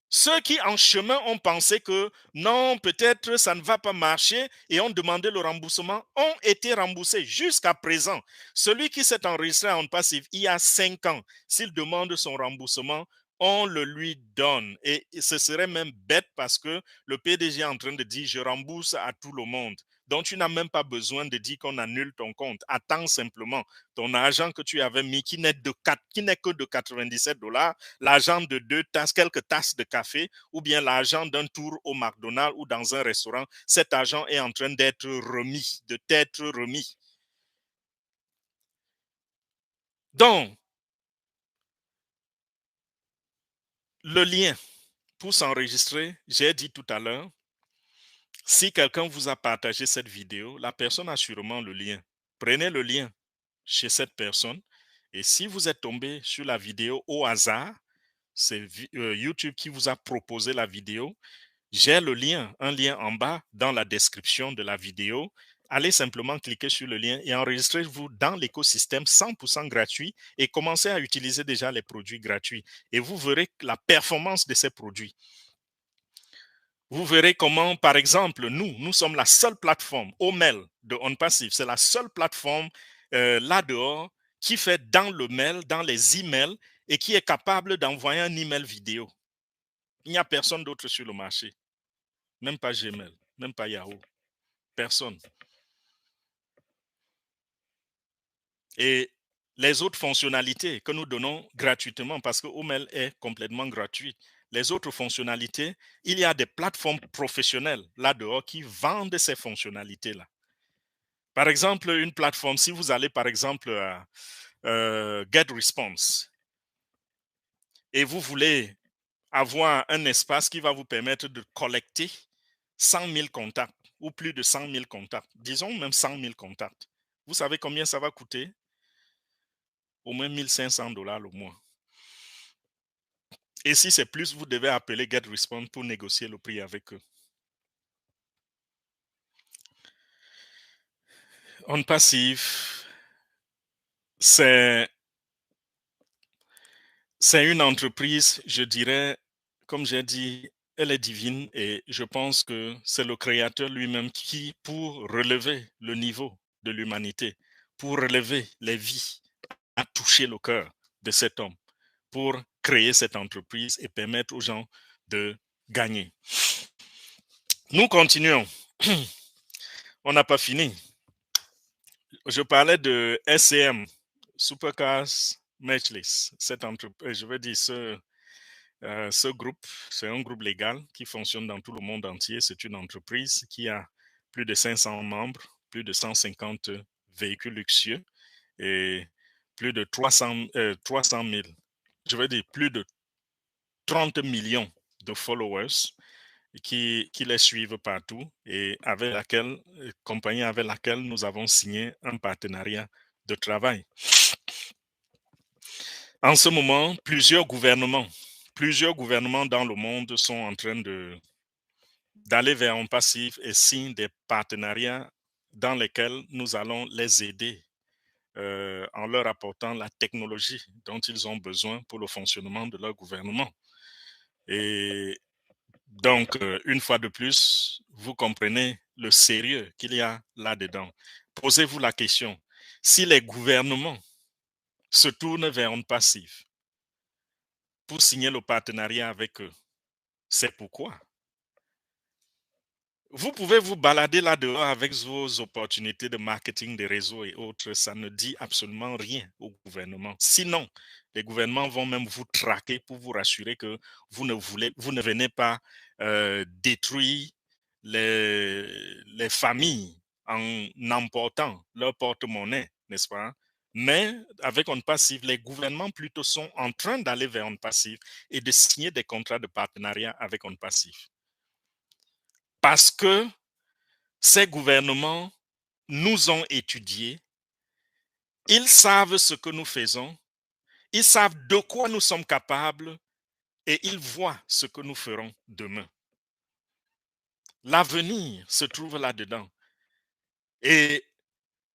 Ceux qui en chemin ont pensé que non, peut-être ça ne va pas marcher et ont demandé le remboursement ont été remboursés jusqu'à présent. Celui qui s'est enregistré en passif il y a 5 ans, s'il demande son remboursement, on le lui donne. Et ce serait même bête parce que le PDG est en train de dire je rembourse à tout le monde. Donc tu n'as même pas besoin de dire qu'on annule ton compte. Attends simplement ton argent que tu avais mis qui n'est que de 97 $, l'argent de quelques tasses de café ou bien l'argent d'un tour au McDonald's ou dans un restaurant, cet argent est en train d'être remis, de t'être remis. Donc, le lien pour s'enregistrer, j'ai dit tout à l'heure, si quelqu'un vous a partagé cette vidéo, la personne a sûrement le lien. Prenez le lien chez cette personne et si vous êtes tombé sur la vidéo au hasard, c'est YouTube qui vous a proposé la vidéo. J'ai le lien, un lien en bas dans la description de la vidéo. Allez simplement cliquer sur le lien et enregistrez-vous dans l'écosystème 100% gratuit et commencez à utiliser déjà les produits gratuits. Et vous verrez la performance de ces produits. Vous verrez comment, par exemple, nous sommes la seule plateforme, OMail de OnPassive, c'est la seule plateforme là-dehors qui fait dans le mail, dans les emails et qui est capable d'envoyer un email vidéo. Il n'y a personne d'autre sur le marché. Même pas Gmail, même pas Yahoo. Personne. Et les autres fonctionnalités que nous donnons gratuitement, parce que OMail est complètement gratuit, les autres fonctionnalités, il y a des plateformes professionnelles là-dehors qui vendent ces fonctionnalités-là. Par exemple, une plateforme, si vous allez par exemple à GetResponse et vous voulez avoir un espace qui va vous permettre de collecter 100 000 contacts ou plus de 100 000 contacts, disons même 100 000 contacts. Vous savez combien ça va coûter? Au moins 1500 $ le mois. Et si c'est plus, vous devez appeler GetResponse pour négocier le prix avec eux. On Passive, c'est une entreprise, je dirais, comme j'ai dit, elle est divine et je pense que c'est le Créateur lui-même qui, pour relever le niveau de l'humanité, pour relever les vies, a touché le cœur de cet homme pour créer cette entreprise et permettre aux gens de gagner. Nous continuons. On n'a pas fini. Je parlais de SCM, Supercars Matchless. Cette entreprise, je veux dire, ce groupe, c'est un groupe légal qui fonctionne dans tout le monde entier. C'est une entreprise qui a plus de 500 membres, plus de 150 véhicules luxueux et plus de 300 000, je veux dire plus de 30 millions de followers qui les suivent partout et avec laquelle, compagnie avec laquelle nous avons signé un partenariat de travail. En ce moment, plusieurs gouvernements dans le monde sont en train d'aller vers un passif et signent des partenariats dans lesquels nous allons les aider en leur apportant la technologie dont ils ont besoin pour le fonctionnement de leur gouvernement. Et donc, une fois de plus, vous comprenez le sérieux qu'il y a là-dedans. Posez-vous la question, si les gouvernements se tournent vers un passif pour signer le partenariat avec eux, c'est pourquoi. Vous pouvez vous balader là-dehors avec vos opportunités de marketing des réseaux et autres. Ça ne dit absolument rien au gouvernement. Sinon, les gouvernements vont même vous traquer pour vous rassurer que vous ne venez pas détruire les familles en emportant leur porte-monnaie, n'est-ce pas? Mais avec On Passive, les gouvernements plutôt sont en train d'aller vers On Passive et de signer des contrats de partenariat avec On Passive. Parce que ces gouvernements nous ont étudiés, ils savent ce que nous faisons, ils savent de quoi nous sommes capables et ils voient ce que nous ferons demain. L'avenir se trouve là-dedans. Et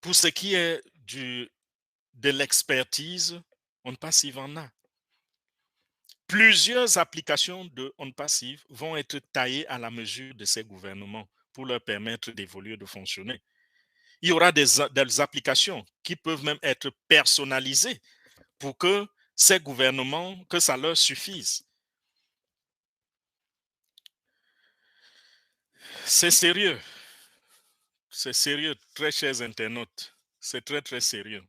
pour ce qui est de l'expertise, On Passive en a. Plusieurs applications de On Passive vont être taillées à la mesure de ces gouvernements pour leur permettre d'évoluer, de fonctionner. Il y aura des applications qui peuvent même être personnalisées pour que ces gouvernements, que ça leur suffise. C'est sérieux. C'est sérieux, très chers internautes. C'est très, très sérieux.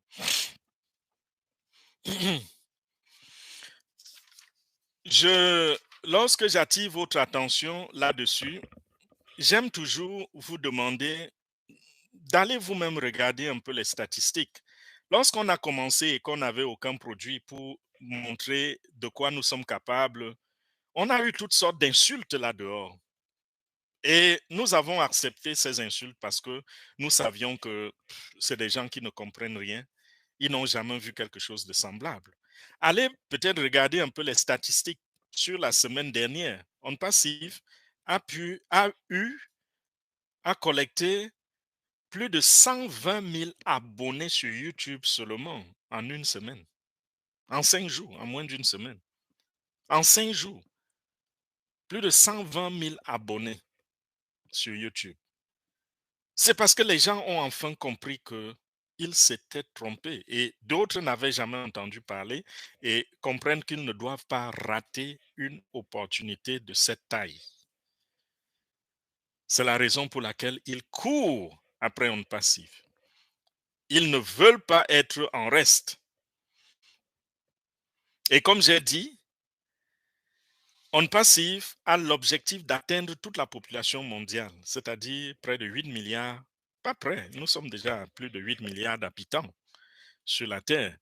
Lorsque j'attire votre attention là-dessus, j'aime toujours vous demander d'aller vous-même regarder un peu les statistiques. Lorsqu'on a commencé et qu'on n'avait aucun produit pour montrer de quoi nous sommes capables, on a eu toutes sortes d'insultes là-dehors. Et nous avons accepté ces insultes parce que nous savions que c'est des gens qui ne comprennent rien. Ils n'ont jamais vu quelque chose de semblable. Allez peut-être regarder un peu les statistiques sur la semaine dernière. On Passive a collecté plus de 120 000 abonnés sur YouTube seulement en une semaine. En 5 jours, en moins d'une semaine. En 5 jours, plus de 120 000 abonnés sur YouTube. C'est parce que les gens ont enfin compris qu'ils s'étaient trompés et d'autres n'avaient jamais entendu parler et comprennent qu'ils ne doivent pas rater une opportunité de cette taille. C'est la raison pour laquelle ils courent après On Passive. Ils ne veulent pas être en reste. Et comme j'ai dit, On Passive a l'objectif d'atteindre toute la population mondiale, c'est-à-dire près de 8 milliards, pas près, nous sommes déjà à plus de 8 milliards d'habitants sur la Terre.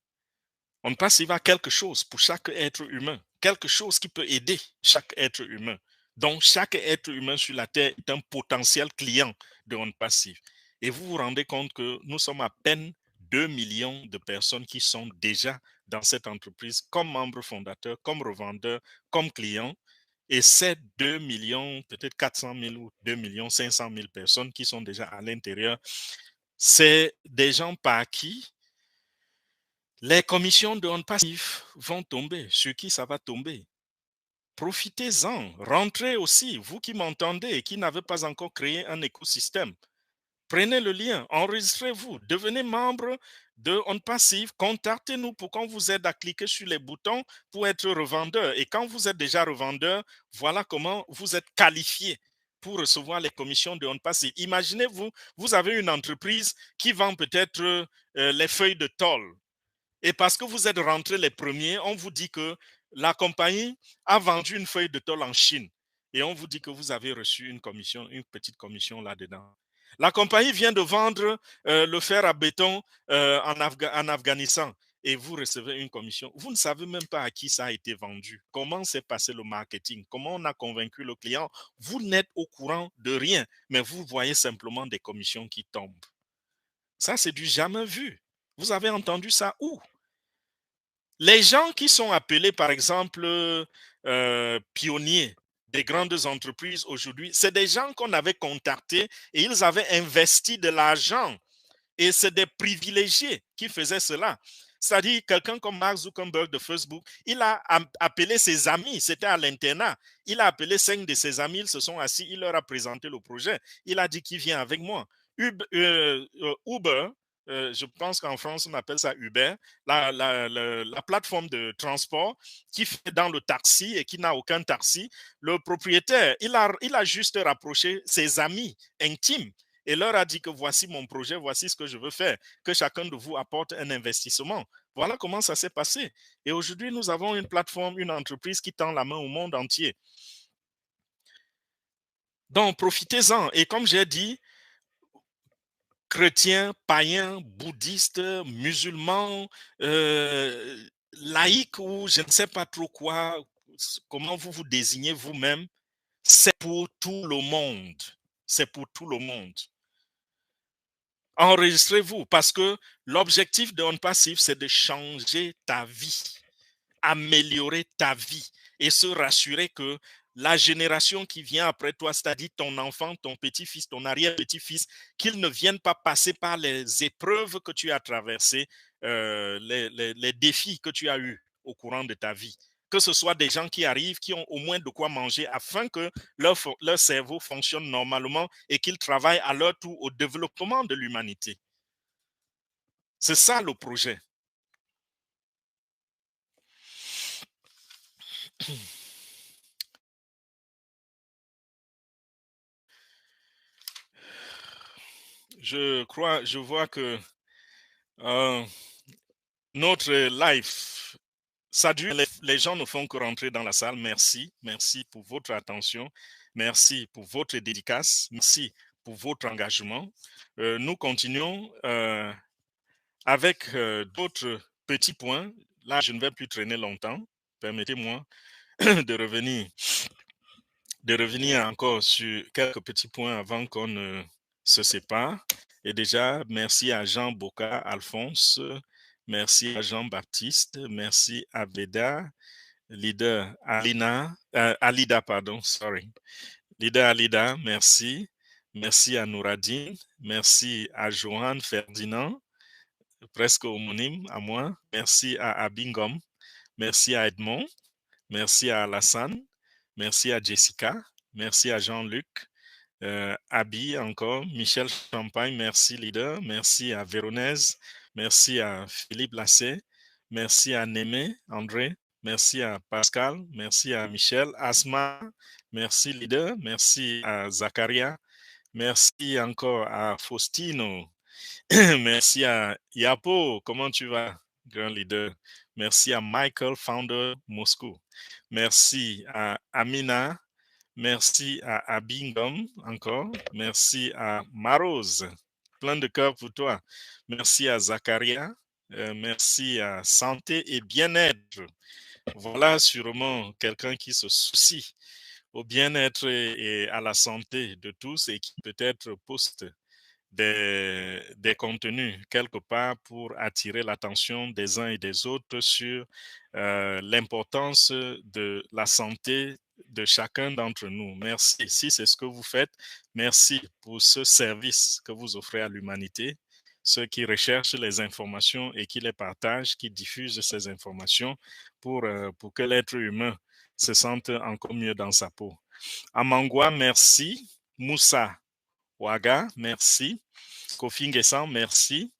On Passive a quelque chose pour chaque être humain, quelque chose qui peut aider chaque être humain. Donc, chaque être humain sur la Terre est un potentiel client de On Passive. Et vous vous rendez compte que nous sommes à peine 2 millions de personnes qui sont déjà dans cette entreprise comme membres fondateurs, comme revendeurs, comme clients. Et ces 2 millions, peut-être 400 000 ou 2 millions 500 000 personnes qui sont déjà à l'intérieur, c'est des gens par qui les commissions de On Passive vont tomber. Sur qui ça va tomber? Profitez-en. Rentrez aussi, vous qui m'entendez et qui n'avez pas encore créé un écosystème. Prenez le lien, enregistrez-vous, devenez membre de On Passive, contactez-nous pour qu'on vous aide à cliquer sur les boutons pour être revendeur. Et quand vous êtes déjà revendeur, voilà comment vous êtes qualifié pour recevoir les commissions de On Passive. Imaginez-vous, vous avez une entreprise qui vend peut-être les feuilles de tôle. Et parce que vous êtes rentrés les premiers, on vous dit que la compagnie a vendu une feuille de tôle en Chine. Et on vous dit que vous avez reçu une commission, une petite commission là-dedans. La compagnie vient de vendre le fer à béton en Afghanistan et vous recevez une commission. Vous ne savez même pas à qui ça a été vendu, comment s'est passé le marketing, comment on a convaincu le client. Vous n'êtes au courant de rien, mais vous voyez simplement des commissions qui tombent. Ça, c'est du jamais vu. Vous avez entendu ça où? Les gens qui sont appelés, par exemple, pionniers des grandes entreprises aujourd'hui, c'est des gens qu'on avait contactés et ils avaient investi de l'argent. Et c'est des privilégiés qui faisaient cela. C'est-à-dire, quelqu'un comme Mark Zuckerberg de Facebook, il a appelé ses amis, c'était à l'internat. Il a appelé 5 de ses amis, ils se sont assis, il leur a présenté le projet. Il a dit qu'il vient avec moi. Uber, je pense qu'en France, on appelle ça Uber, la plateforme de transport qui fait dans le taxi et qui n'a aucun taxi. Le propriétaire, il a juste rapproché ses amis intimes et leur a dit que voici mon projet, voici ce que je veux faire, que chacun de vous apporte un investissement. Voilà comment ça s'est passé. Et aujourd'hui, nous avons une plateforme, une entreprise qui tend la main au monde entier. Donc, profitez-en. Et comme j'ai dit, chrétiens, païens, bouddhistes, musulmans, laïcs ou je ne sais pas trop quoi, comment vous vous désignez vous-même, c'est pour tout le monde. C'est pour tout le monde. Enregistrez-vous parce que l'objectif de On Passive, c'est de changer ta vie, améliorer ta vie et se rassurer que la génération qui vient après toi, c'est-à-dire ton enfant, ton petit-fils, ton arrière-petit-fils, qu'ils ne viennent pas passer par les épreuves que tu as traversées, les défis que tu as eus au courant de ta vie. Que ce soit des gens qui arrivent, qui ont au moins de quoi manger afin que leur cerveau fonctionne normalement et qu'ils travaillent à leur tour au développement de l'humanité. C'est ça le projet. Je vois que notre life, ça dure. Les gens ne font que rentrer dans la salle. Merci. Merci pour votre attention. Merci pour votre dédicace. Merci pour votre engagement. Nous continuons avec d'autres petits points. Là, je ne vais plus traîner longtemps. Permettez-moi de revenir encore sur quelques petits points avant qu'on ne se sépare. Et déjà, merci à Jean Boca, Alphonse, merci à Jean-Baptiste, merci à Beda, leader Alida, pardon, sorry. Leader Alida, merci. Merci à Nouradine, merci à Johan Ferdinand, presque homonyme à moi. Merci à Abingom, merci à Edmond, merci à Alassane, merci à Jessica, merci à Jean-Luc, Abby encore, Michel Champagne, merci leader, merci à Véronèse, merci à Philippe Lassé, merci à Némé, André, merci à Pascal, merci à Michel, Asma, merci leader, merci à Zacharia, merci encore à Faustino, merci à Yapo, comment tu vas, grand leader, merci à Michael, founder Moscou, merci à Amina, merci à Abingom encore. Merci à Marose. Plein de cœur pour toi. Merci à Zacharia. Merci à Santé et Bien-être. Voilà sûrement quelqu'un qui se soucie au bien-être et à la santé de tous et qui peut-être poste des contenus quelque part pour attirer l'attention des uns et des autres sur l'importance de la santé de chacun d'entre nous. Merci. Si c'est ce que vous faites, merci pour ce service que vous offrez à l'humanité, ceux qui recherchent les informations et qui les partagent, qui diffusent ces informations pour que l'être humain se sente encore mieux dans sa peau. Amangwa, merci. Moussa, Waga, merci. Kofi Nguessan, merci.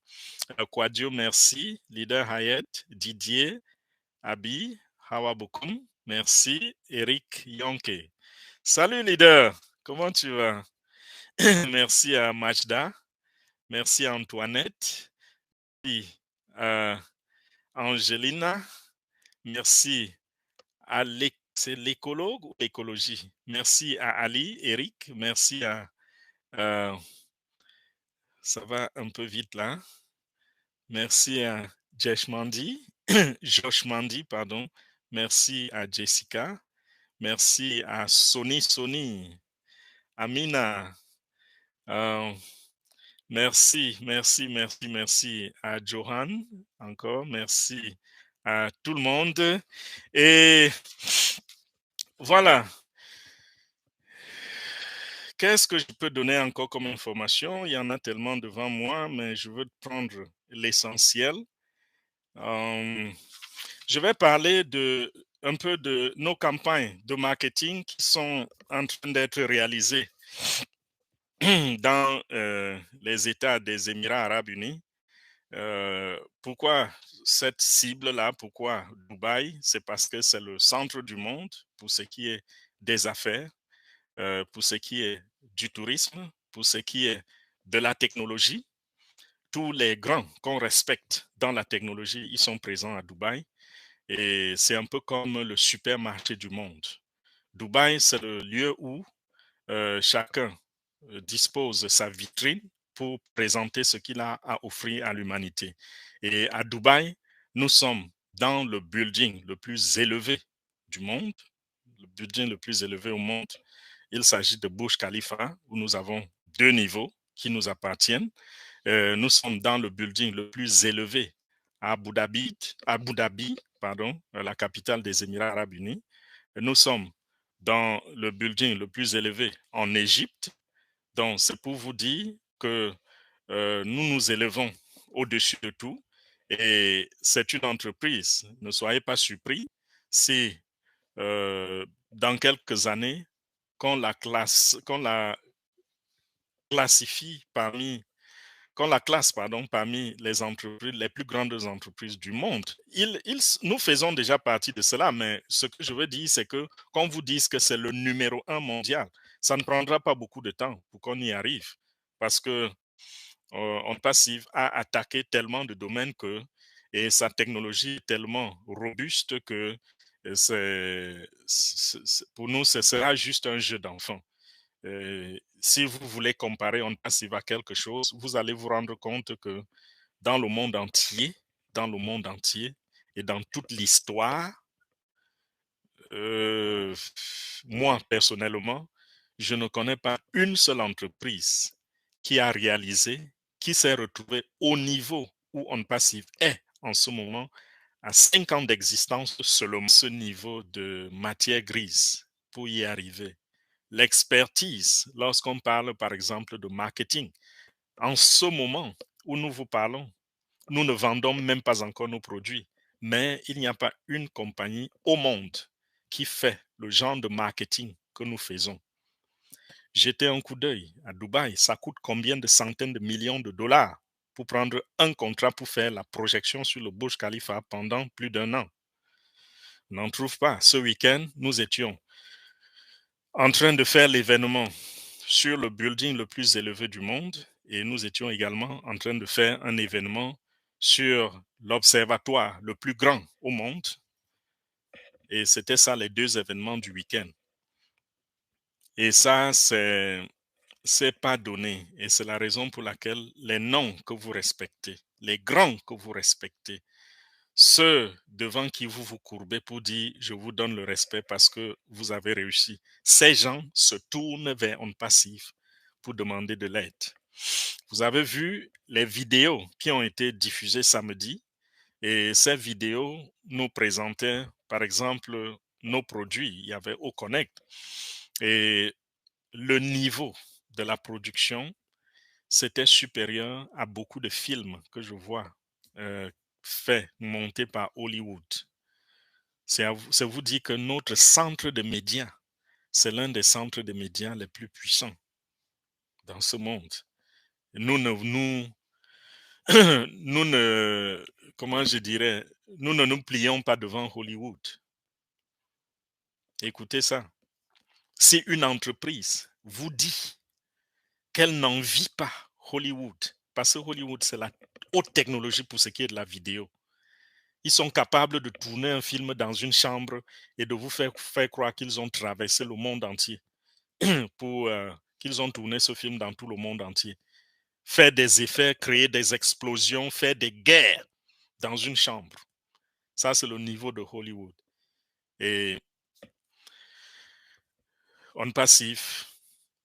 Kwadio, merci. Leader Hayet, Didier, Abi, Hawa Bokum, merci. Eric Yonke. Salut leader, comment tu vas? Merci à Majda, merci à Antoinette, merci à Angelina, merci à c'est l'écologue ou l'écologie. Merci à Ali, Eric, merci à... ça va un peu vite là. Merci à Josh Mandy, Josh Mandy, pardon. Merci à Jessica. Merci à Sony, Amina. Merci à Johan encore. Merci à tout le monde. Et voilà. Qu'est-ce que je peux donner encore comme information? Il y en a tellement devant moi, mais je veux prendre l'essentiel. Je vais parler un peu de nos campagnes de marketing qui sont en train d'être réalisées dans les États des Émirats arabes unis. Pourquoi cette cible-là? Pourquoi Dubaï? C'est parce que c'est le centre du monde pour ce qui est des affaires, pour ce qui est du tourisme, pour ce qui est de la technologie. Tous les grands qu'on respecte dans la technologie, ils sont présents à Dubaï. Et c'est un peu comme le supermarché du monde. Dubaï, c'est le lieu où chacun dispose de sa vitrine pour présenter ce qu'il a à offrir à l'humanité. Et à Dubaï, nous sommes dans le building le plus élevé du monde, le building le plus élevé au monde. Il s'agit de Burj Khalifa, où nous avons 2 niveaux qui nous appartiennent. Nous sommes dans le building le plus élevé à Abu Dhabi, la capitale des Émirats arabes unis. Nous sommes dans le building le plus élevé en Égypte. Donc, c'est pour vous dire que nous nous élevons au-dessus de tout. Et c'est une entreprise. Ne soyez pas surpris si dans quelques années, qu'on la classifie parmi qu'on la classe parmi les entreprises, les plus grandes entreprises du monde. Nous faisons déjà partie de cela, mais ce que je veux dire, c'est que quand vous dites que c'est le numéro 1 mondial, ça ne prendra pas beaucoup de temps pour qu'on y arrive, parce que on passive à attaquer tellement de domaines et sa technologie est tellement robuste que pour nous, ce sera juste un jeu d'enfant. Si vous voulez comparer on passive à quelque chose, vous allez vous rendre compte que dans le monde entier et dans toute l'histoire, moi personnellement, je ne connais pas une seule entreprise qui a réalisé, qui s'est retrouvée au niveau où on passive est en ce moment à 5 ans d'existence selon ce niveau de matière grise pour y arriver. L'expertise, lorsqu'on parle par exemple de marketing, en ce moment où nous vous parlons, nous ne vendons même pas encore nos produits, mais il n'y a pas une compagnie au monde qui fait le genre de marketing que nous faisons. Jetez un coup d'œil à Dubaï, ça coûte combien de centaines de millions de dollars pour prendre un contrat pour faire la projection sur le Burj Khalifa pendant plus d'1 an. On n'en trouve pas. Ce week-end, nous étions en train de faire l'événement sur le building le plus élevé du monde et nous étions également en train de faire un événement sur l'observatoire le plus grand au monde. Et c'était ça les 2 événements du week-end. Et ça, c'est pas donné. Et c'est la raison pour laquelle les noms que vous respectez, les grands que vous respectez, ceux devant qui vous vous courbez pour dire je vous donne le respect parce que vous avez réussi, ces gens se tournent vers On Passive pour demander de l'aide. Vous avez vu les vidéos qui ont été diffusées samedi et ces vidéos nous présentaient par exemple nos produits. Il y avait Oconnect et le niveau de la production c'était supérieur à beaucoup de films que je vois faits, montés par Hollywood. C'est vous dire que notre centre de médias, c'est l'un des centres de médias les plus puissants. dans ce monde. Nous ne, nous, nous ne, comment je dirais, nous ne nous plions pas devant Hollywood. Écoutez ça. Si une entreprise vous dit qu'elle n'en vit pas Hollywood, parce que Hollywood, c'est la haute technologie pour ce qui est de la vidéo. Ils sont capables de tourner un film dans une chambre et de vous faire croire qu'ils ont traversé le monde entier pour qu'ils ont tourné ce film dans tout le monde entier. Faire des effets, créer des explosions, faire des guerres dans une chambre. Ça, c'est le niveau de Hollywood. Et On Passif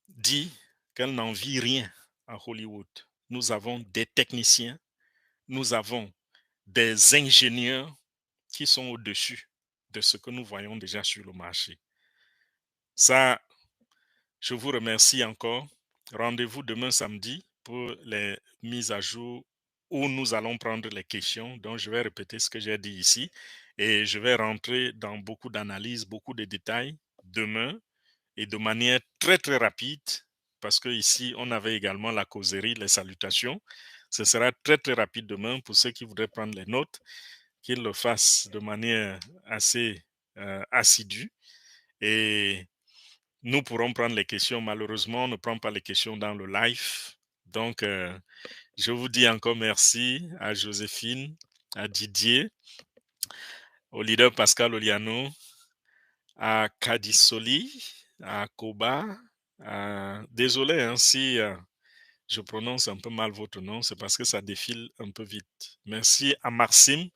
dit qu'elle n'en vit rien à Hollywood. Nous avons des techniciens, nous avons des ingénieurs qui sont au-dessus de ce que nous voyons déjà sur le marché. Ça, je vous remercie encore. Rendez-vous demain samedi pour les mises à jour où nous allons prendre les questions. Donc, je vais répéter ce que j'ai dit ici et je vais rentrer dans beaucoup d'analyses, beaucoup de détails demain et de manière très, très rapide parce qu'ici, on avait également la causerie, les salutations. Ce sera très, très rapide demain pour ceux qui voudraient prendre les notes, qu'ils le fassent de manière assez assidue. Et nous pourrons prendre les questions. Malheureusement, on ne prend pas les questions dans le live. Donc, je vous dis encore merci à Joséphine, à Didier, au leader Pascal Oliano, à Kadisoli, à Koba. Désolé si je prononce un peu mal votre nom, c'est parce que ça défile un peu vite. Merci à Maxime,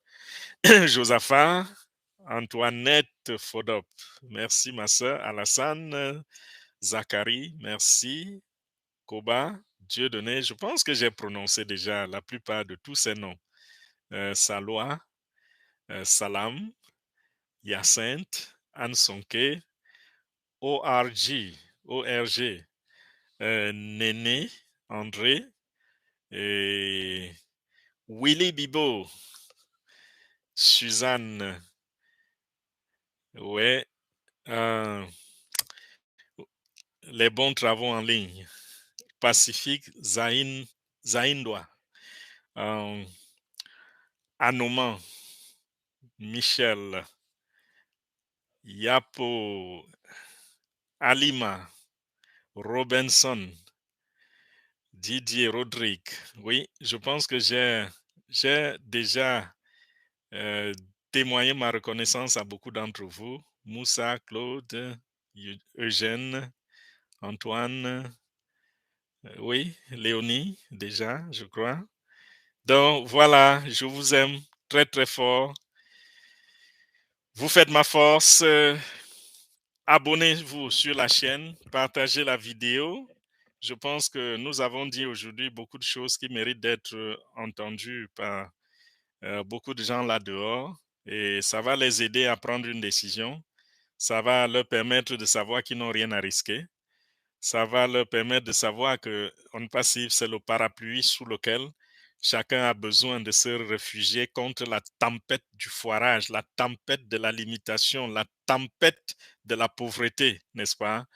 Josaphat, Antoinette Fodop. Merci ma soeur Alassane, Zachary, merci. Koba, Dieudonné, je pense que j'ai prononcé déjà la plupart de tous ces noms. Salois, Salam, Hyacinthe, Anne Sonke, ORG, Néné, André, et Willy Bibo, Suzanne, ouais, euh, les bons travaux en ligne, Pacifique, Zaindois, Anoman, Michel, Yapo, Alima, Robinson, Didier, Rodrigue. Oui, je pense que j'ai déjà témoigné ma reconnaissance à beaucoup d'entre vous. Moussa, Claude, Eugène, Antoine, oui, Léonie, déjà, je crois. Donc voilà, je vous aime très très fort. Vous faites ma force. Abonnez-vous sur la chaîne, partagez la vidéo. Je pense que nous avons dit aujourd'hui beaucoup de choses qui méritent d'être entendues par beaucoup de gens là dehors et ça va les aider à prendre une décision. Ça va leur permettre de savoir qu'ils n'ont rien à risquer. Ça va leur permettre de savoir que On Passif, c'est le parapluie sous lequel chacun a besoin de se réfugier contre la tempête du foirage, la tempête de la limitation, la tempête de la pauvreté, n'est-ce pas?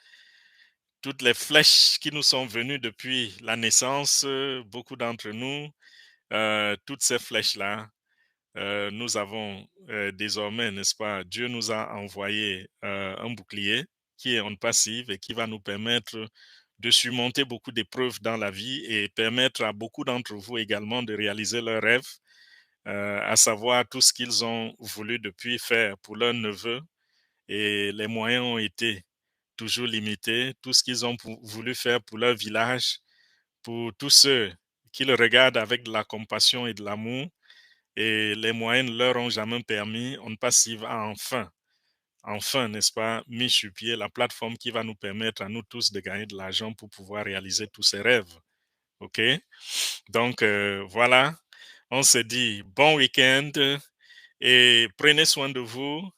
Toutes les flèches qui nous sont venues depuis la naissance, beaucoup d'entre nous, toutes ces flèches-là, nous avons désormais, n'est-ce pas, Dieu nous a envoyé un bouclier qui est On Passive et qui va nous permettre de surmonter beaucoup d'épreuves dans la vie et permettre à beaucoup d'entre vous également de réaliser leurs rêves, à savoir tout ce qu'ils ont voulu depuis faire pour leurs neveux et les moyens ont été toujours limités, tout ce qu'ils ont voulu faire pour leur village, pour tous ceux qui le regardent avec de la compassion et de l'amour et les moyens ne leur ont jamais permis. On Passive a enfin, n'est-ce pas, mis sur pied la plateforme qui va nous permettre à nous tous de gagner de l'argent pour pouvoir réaliser tous ces rêves. OK? Donc, voilà, on se dit bon week-end et prenez soin de vous,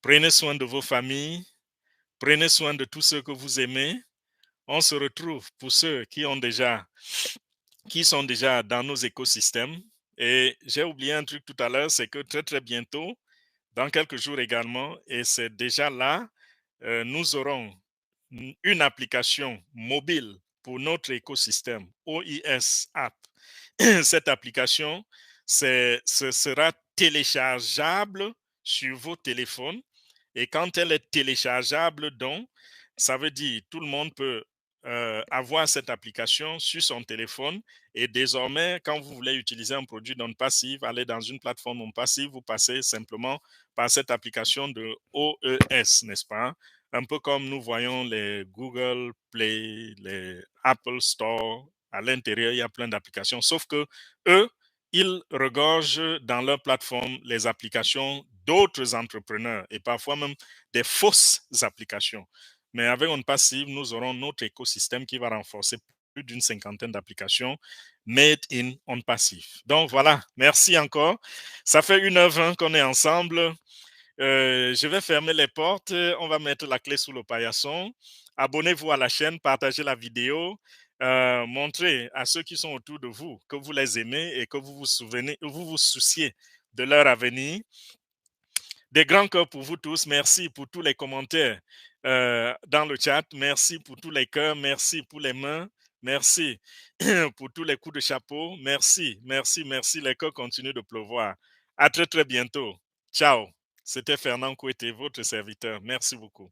prenez soin de vos familles, prenez soin de tous ceux que vous aimez. On se retrouve pour ceux qui sont déjà dans nos écosystèmes. Et j'ai oublié un truc tout à l'heure, c'est que très, très bientôt, dans quelques jours également, et c'est déjà là, nous aurons une application mobile pour notre écosystème OIS App. Cette application ce sera téléchargeable sur vos téléphones. Et quand elle est téléchargeable, donc, ça veut dire tout le monde peut avoir cette application sur son téléphone. Et désormais, quand vous voulez utiliser un produit non passif, aller dans une plateforme non passive, vous passez simplement par cette application de OES, n'est-ce pas? Un peu comme nous voyons les Google Play, les Apple Store. À l'intérieur, il y a plein d'applications. Sauf que eux, ils regorgent dans leur plateforme les applications d'autres entrepreneurs et parfois même des fausses applications. Mais avec On Passive, nous aurons notre écosystème qui va renforcer plus d'une cinquantaine d'applications made in On Passive. Donc voilà, merci encore. Ça fait 1h20 qu'on est ensemble. Je vais fermer les portes. On va mettre la clé sous le paillasson. Abonnez-vous à la chaîne, partagez la vidéo, montrez à ceux qui sont autour de vous que vous les aimez et que vous vous souciez de leur avenir. Des grands cœurs pour vous tous. Merci pour tous les commentaires dans le chat. Merci pour tous les cœurs. Merci pour les mains. Merci pour tous les coups de chapeau. Merci, merci, merci. Les cœurs continuent de pleuvoir. À très, très bientôt. Ciao. C'était Fernand Kouete, votre serviteur. Merci beaucoup.